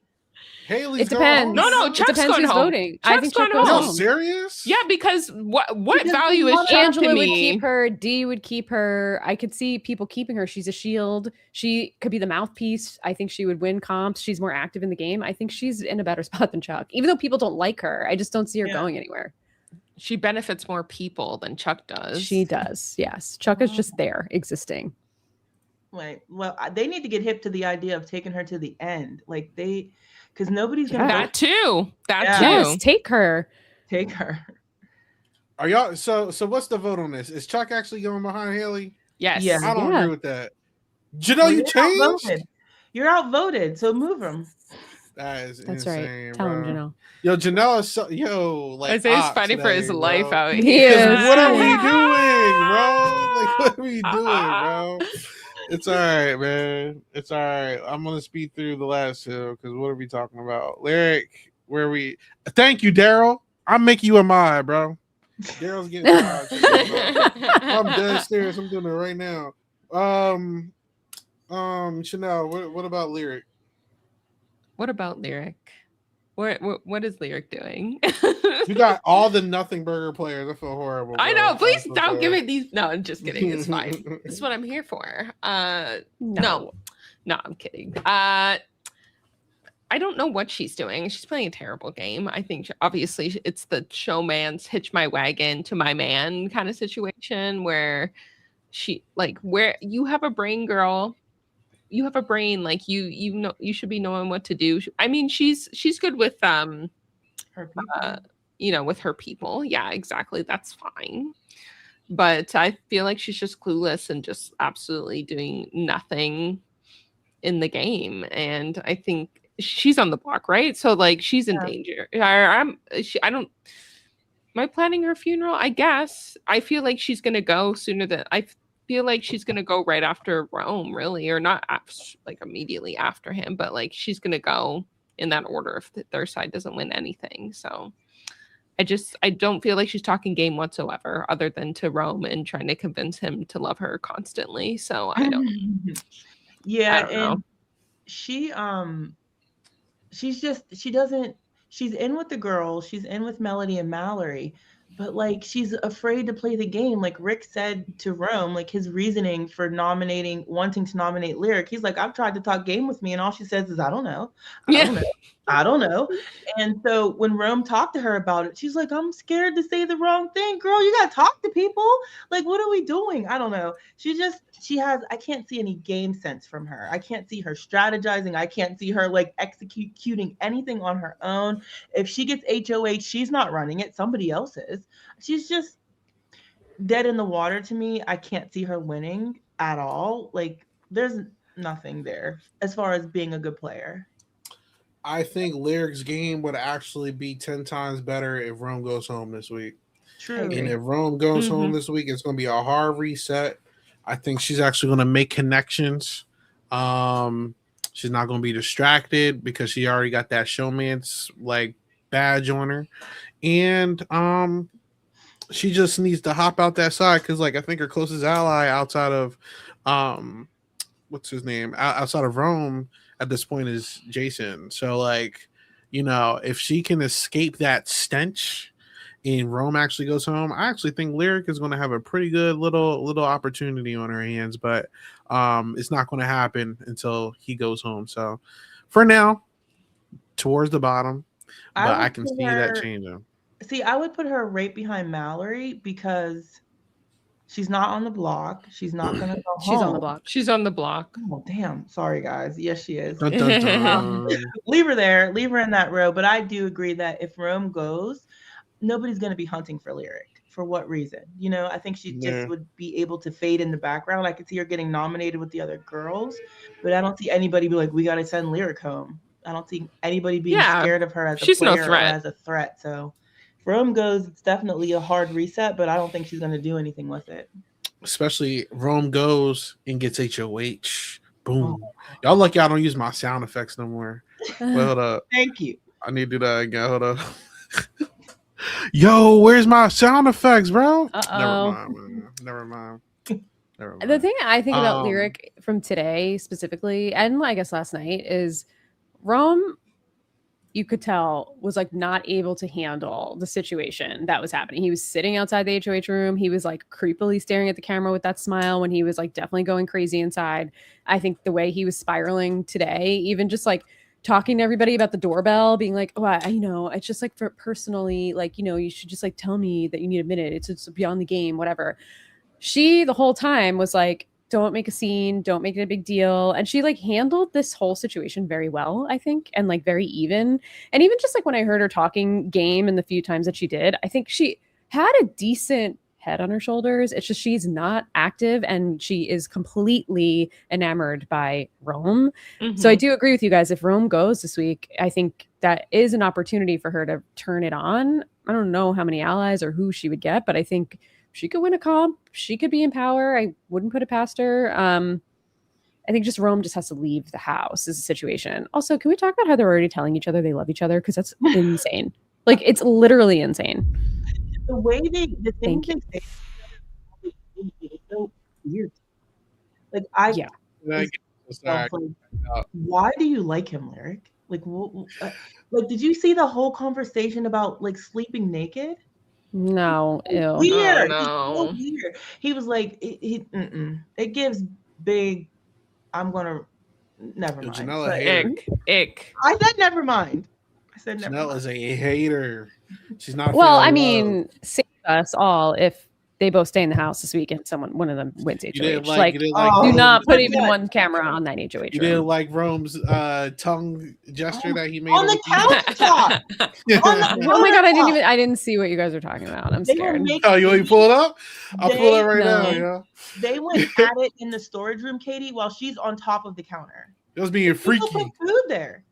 Haley's it depends. No, Chuck's going home. Voting. Chuck's I think Chuck goes home. Serious? Yeah, because what value is Chuck Angela to me? Would keep her. Dee would keep her. I could see people keeping her. She's a shield. She could be the mouthpiece. I think she would win comps. She's more active in the game. I think she's in a better spot than Chuck. Even though people don't like her, I just don't see her going anywhere. She benefits more people than Chuck does. She does. Yes, Chuck is just there, existing. Right. Well, they need to get hip to the idea of taking her to the end. Like because nobody's gonna that too. Yes, take her. Are y'all so what's the vote on this? Is Chuck actually going behind Haley? Yes. I don't agree with that. Janelle, you changed? Outvoted. You're outvoted, so move him. That's insane, right. Tell him, Janelle. Yo, Janelle is like Isaiah's fighting for his life out here. Yes. What are we doing, bro? Like, what are we doing, bro? It's all right, man. It's all right. I'm gonna speed through the last two because what are we talking about? Lyric, where we? Thank you, Daryl. I'm making you a mod, bro. Daryl's getting I'm dead serious. I'm doing it right now. Chanelle, what about Lyric? What about Lyric? What is Lyric doing? You got all the nothing burger players. I feel horrible. Bro. I know. Please don't give me these. No, I'm just kidding. It's fine. This is what I'm here for. No, I'm kidding. I don't know what she's doing. She's playing a terrible game. I think obviously it's the showman's hitch my wagon to my man kind of situation where where you have a brain, girl. You have a brain, like you know you should be knowing what to do. I mean, she's good with her people. With her people. Yeah, exactly. That's fine. But I feel like she's just clueless and just absolutely doing nothing in the game. And I think she's on the block, right? So like she's in danger. Am I planning her funeral? I guess. I feel like she's gonna go sooner than I feel like she's gonna go right after Rome, really, or not like immediately after him, but like she's gonna go in that order if their side doesn't win anything. So I don't feel like she's talking game whatsoever, other than to Rome and trying to convince him to love her constantly. So I don't. Yeah, I don't know. and she's in with the girls, she's in with Melody and Mallory, but like she's afraid to play the game. Like Rick said to Rome, like his reasoning for wanting to nominate Lyric, he's like, I've tried to talk game with me and all she says is I don't know. I don't know. And so when Rome talked to her about it, she's like, I'm scared to say the wrong thing. Girl, you got to talk to people. Like, what are we doing? I don't know. I can't see any game sense from her. I can't see her strategizing. I can't see her like executing anything on her own. If she gets HOH, she's not running it. Somebody else is. She's just dead in the water to me. I can't see her winning at all. Like, there's nothing there as far as being a good player. I think Lyric's game would actually be 10 times better if Rome goes home this week. True. And if Rome goes home this week, it's going to be a hard reset. I think she's actually going to make connections. She's not going to be distracted because she already got that showman's like badge on her. And she just needs to hop out that side because like I think her closest ally outside of what's his name? Outside of Rome at this point is Jason. So like, if she can escape that stench and Rome actually goes home, I actually think Lyric is going to have a pretty good little opportunity on her hands, but it's not going to happen until he goes home. So for now, towards the bottom, but I can see that changing. See, I would put her right behind Mallory because she's not on the block. She's not going to go home. She's on the block. Oh, damn. Sorry, guys. Yes, she is. Dun, dun, dun. Leave her there. Leave her in that row. But I do agree that if Rome goes, nobody's going to be hunting for Lyric. For what reason? I think she just would be able to fade in the background. I could see her getting nominated with the other girls, but I don't see anybody be like, we got to send Lyric home. I don't see anybody being scared of her as a player or as a threat. So if Rome goes, it's definitely a hard reset, but I don't think she's going to do anything with it. Especially Rome goes and gets HOH. Boom. Y'all lucky I don't use my sound effects no more. Well, hold up. Thank you. I need to do that again. Hold up. Yo, where's my sound effects, bro? Never mind. The thing I think about Lyric from today specifically, and I guess last night, is Rome, you could tell, was like not able to handle the situation that was happening. He was sitting outside the HOH room. He was like creepily staring at the camera with that smile when he was like definitely going crazy inside. I think the way he was spiraling today, even just like talking to everybody about the doorbell, being like, oh, it's just like for personally, like, you should just like tell me that you need a minute. It's beyond the game, whatever. She the whole time was like, don't make a scene, don't make it a big deal. And she like handled this whole situation very well, I think, and like very even. And even just like when I heard her talking game and the few times that she did, I think she had a decent head on her shoulders. It's just she's not active and she is completely enamored by Rome. So I do agree with you guys. If Rome goes this week, I think that is an opportunity for her to turn it on. I don't know how many allies or who she would get, but I think she could win a comp. She could be in power. I wouldn't put it past her. I think just Rome just has to leave the house is a situation. Also, can we talk about how they're already telling each other they love each other? Because that's insane. Like, it's literally insane. The way the things they say is so weird. Like, why do you like him, Lyric? Like, like, did you see the whole conversation about like sleeping naked? No, ew. Weird. Oh, no. Weird. He was like, it gives big. I'm gonna never mind. Janelle a hater. Ick. I said never mind. I said never Janelle mind. is a hater. She's not. Well, I mean, save us all if they both stay in the house this weekend. One of them wins HOH. Like, do not put even one camera on that HOH. You didn't like Rome's tongue gesture that he made on the countertop. Oh my god, I didn't see what you guys are talking about. I'm scared. Oh, you want to pull it up? I'll pull it right now. Yeah. They went at it in the storage room, Katie, while she's on top of the counter. It was being freaky. People put food there.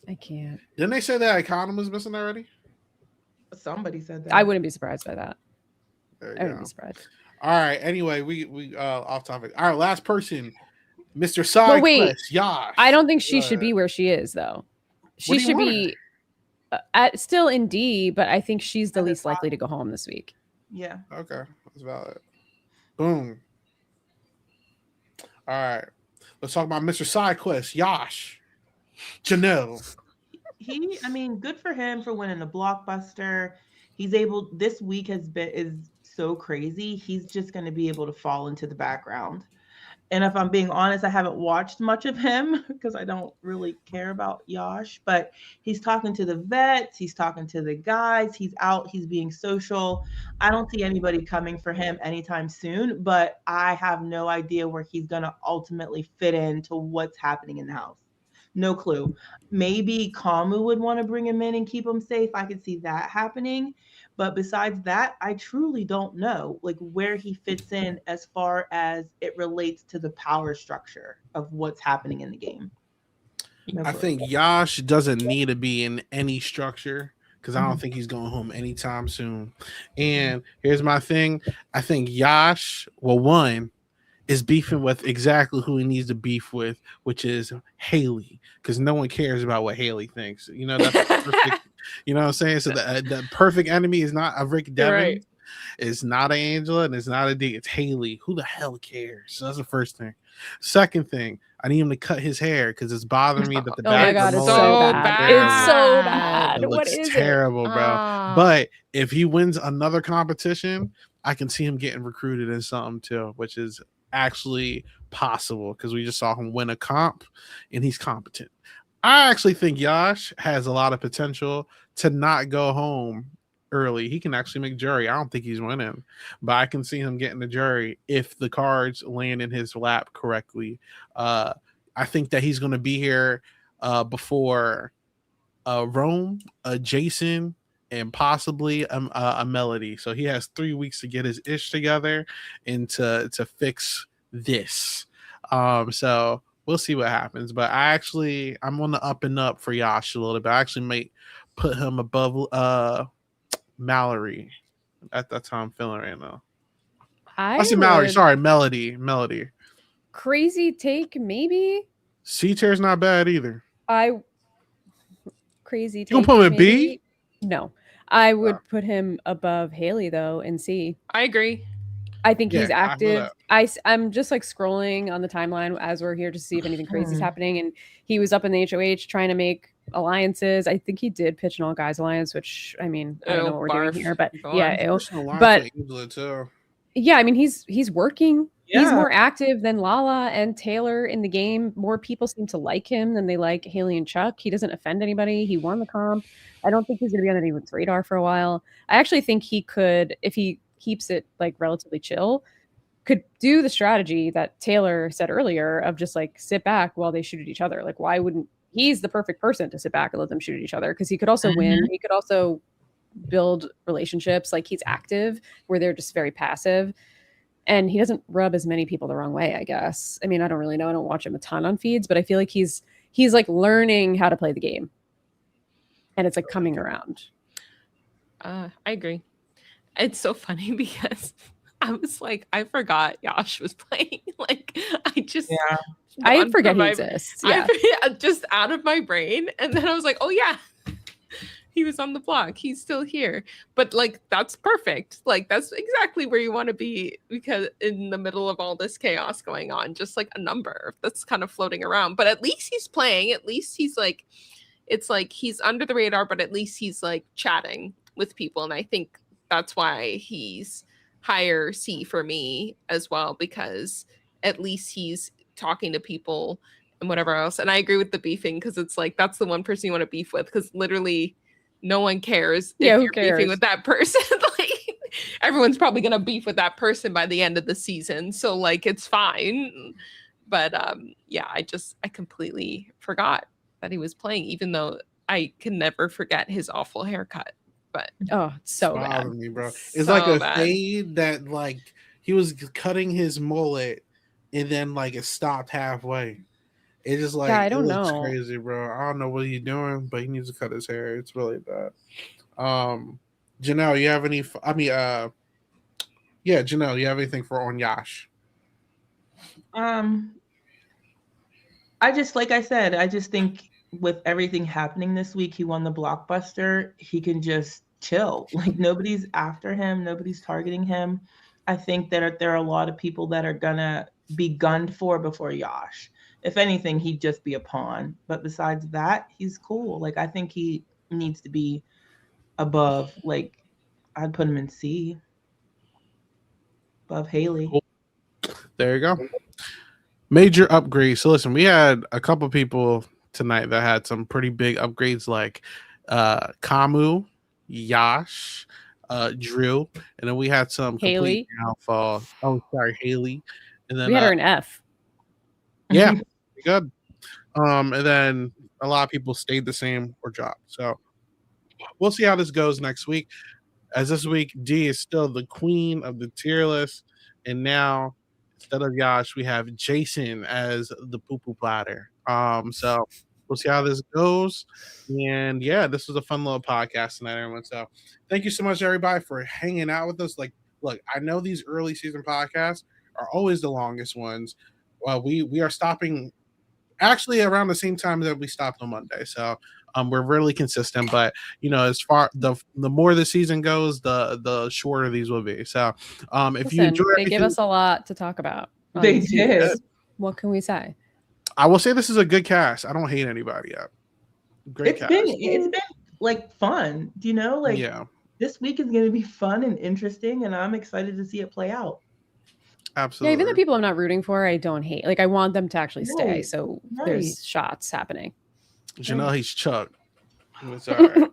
I can't. Didn't they say that Iconium was missing already? Somebody said that. I wouldn't be surprised by that. I wouldn't be surprised. All right. Anyway, we off topic. All right, last person, Mr. Side Quest, Yash. I don't think she should be where she is, though. She should be still in D, but I think she's the least likely to go home this week. Yeah. Okay, that's valid. Boom. All right, let's talk about Mr. Side Quest, Yash, Janelle. I mean, good for him for winning the blockbuster. This week is so crazy. He's just going to be able to fall into the background. And if I'm being honest, I haven't watched much of him because I don't really care about Yash, but he's talking to the vets. He's talking to the guys. He's out. He's being social. I don't see anybody coming for him anytime soon, but I have no idea where he's going to ultimately fit into what's happening in the house. No clue. Maybe Kamu would want to bring him in and keep him safe. I could see that happening. But besides that, I truly don't know like where he fits in as far as it relates to the power structure of what's happening in the game. I think Yash doesn't need to be in any structure because I don't think he's going home anytime soon. And here's my thing. I think Yash, well, one, is beefing with exactly who he needs to beef with, which is Haley, because no one cares about what Haley thinks. You know, that's perfect. You know what I'm saying? So the perfect enemy is not a Rick Devin, right. It's not an Angela, and it's not a D. It's Haley. Who the hell cares? So that's the first thing. Second thing, I need him to cut his hair because it's bothering me that the back. Oh my god, it's so bad. It's so bad. It looks terrible, bro. But if he wins another competition, I can see him getting recruited in something too, which is actually possible because we just saw him win a comp and he's competent. I actually think Yash has a lot of potential to not go home early. He can actually make jury. I don't think he's winning, but I can see him getting the jury if the cards land in his lap correctly. I think that he's going to be here before Rome, Jason, and possibly a Melody. So he has 3 weeks to get his ish together and to fix this. So we'll see what happens. But I'm on the up and up for Yash a little bit. I actually might put him above Mallory. That's how I'm feeling right now. I see Mallory. Sorry, Melody. Crazy take, maybe. C tier's not bad either. Crazy take. You gonna put him in B? No, I would put him above Haley though in C. I agree. I think he's active. I'm just like scrolling on the timeline as we're here to see if anything crazy is happening. And he was up in the HOH trying to make alliances. I think he did pitch an all guys alliance, which I mean, I don't know what we're doing here, but yeah, but yeah, I mean, he's working. Yeah. He's more active than Lala and Taylor in the game. More people seem to like him than they like Haley and Chuck. He doesn't offend anybody. He won the comp. I don't think he's going to be on anyone's radar for a while. I actually think he could, if he keeps it like relatively chill, could do the strategy that Taylor said earlier of just like sit back while they shoot at each other. Like, why wouldn't he's the perfect person to sit back and let them shoot at each other? Because he could also win. He could also build relationships. Like he's active where they're just very passive. And he doesn't rub as many people the wrong way, I guess. I mean, I don't really know. I don't watch him a ton on feeds, but I feel like he's like learning how to play the game. And it's like coming around. I agree. It's so funny because I was like, I forgot Yash was playing. Like, I forget he exists. Yeah. Just out of my brain. And then I was like, oh yeah. he was on the block. He's still here. But like, that's perfect. Like, that's exactly where you want to be, because in the middle of all this chaos going on, just like a number that's kind of floating around. But at least he's playing. At least he's like, it's like he's under the radar, but at least he's like chatting with people. And I think that's why he's higher C for me as well, because at least he's talking to people and whatever else. And I agree with the beefing, because it's like, that's the one person you want to beef with, because literally no one cares if you're beefing with that person. Like, everyone's probably gonna beef with that person by the end of the season, so like, it's fine. But yeah, I completely forgot that he was playing, even though I can never forget his awful haircut. But it's so bad, me, bro. It's so like a fade that like he was cutting his mullet and then like it stopped halfway. It just like, I don't know. Crazy, bro. I don't know what he's doing, but he needs to cut his hair. It's really bad. Janelle, you have any? Janelle, you have anything for on Yash? I just, like I said, I just think with everything happening this week, he won the blockbuster. He can just chill. Like, nobody's after him. Nobody's targeting him. I think that there are a lot of people that are gonna be gunned for before Yash. If anything, he'd just be a pawn. But besides that, he's cool. Like, I think he needs to be above, like, I'd put him in C. Above Haley. Cool. There you go. Major upgrades. So listen, we had a couple people tonight that had some pretty big upgrades, like Kamu, Yash, Drew, and then we had some Haley. Downfall. Oh, sorry, Haley. And then we had her in F. Yeah, good. And then a lot of people stayed the same or dropped. So we'll see how this goes next week. As this week, D is still the queen of the tier list, and now instead of Yash, we have Jason as the poo-poo platter. So we'll see how this goes. And yeah, this was a fun little podcast tonight, everyone. So thank you so much, everybody, for hanging out with us. Like, look, I know these early season podcasts are always the longest ones. Well, we are stopping actually around the same time that we stopped on Monday. So we're really consistent, but as far the more the season goes, the shorter these will be. So if you enjoy, they give us a lot to talk about. They did. What can we say? I will say this is a good cast. I don't hate anybody yet. Great cast. It's been like fun. Do you know? Like, this week is going to be fun and interesting, and I'm excited to see it play out. Absolutely. Yeah, even the people I'm not rooting for, I don't hate. Like, I want them to actually stay. So there's shots happening. Janelle, he's Chuck. It's all right.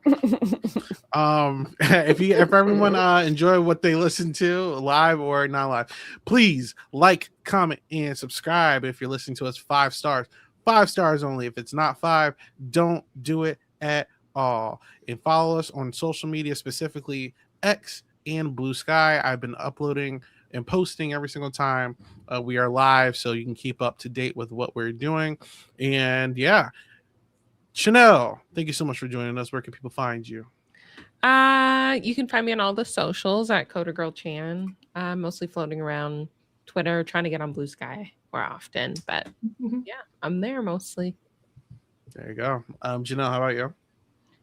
If everyone enjoy what they listen to live or not live, please like, comment, and subscribe. If you're listening to us, 5 stars. 5 stars only. If it's not 5, don't do it at all. And follow us on social media, specifically X and Blue Sky. I've been uploading and posting every single time we are live, so you can keep up to date with what we're doing. And yeah, Chanelle, thank you so much for joining us. Where can people find you? You can find me on all the socials at Coder Girl Chan. Mostly floating around Twitter, trying to get on Blue Sky more often, but yeah, I'm there mostly. There you go. Janelle, how about you?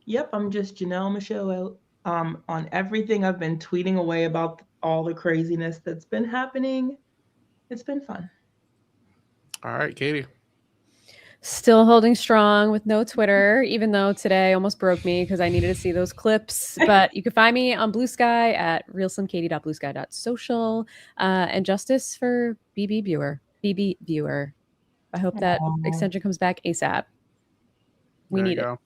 Yep, I'm just Janelle Michaud. On everything, I've been tweeting away about all the craziness that's been happening. It's been fun. All right, Katie. Still holding strong with no Twitter, even though today almost broke me because I needed to see those clips. But you can find me on Blue Sky at realslimkatie.bluesky.social. And justice for BB Viewer. I hope that extension comes back ASAP. We need it.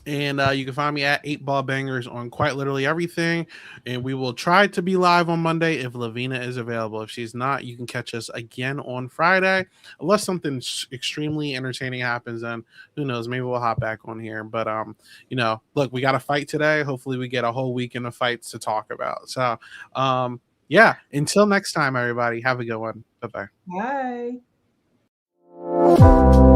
And you can find me at 8Ball Bangers on quite literally everything. And we will try to be live on Monday if Lavina is available. If she's not, you can catch us again on Friday. Unless something extremely entertaining happens, then who knows? Maybe we'll hop back on here. But, look, we got a fight today. Hopefully we get a whole weekend of fights to talk about. So, yeah, until next time, everybody, have a good one. Bye-bye. Bye.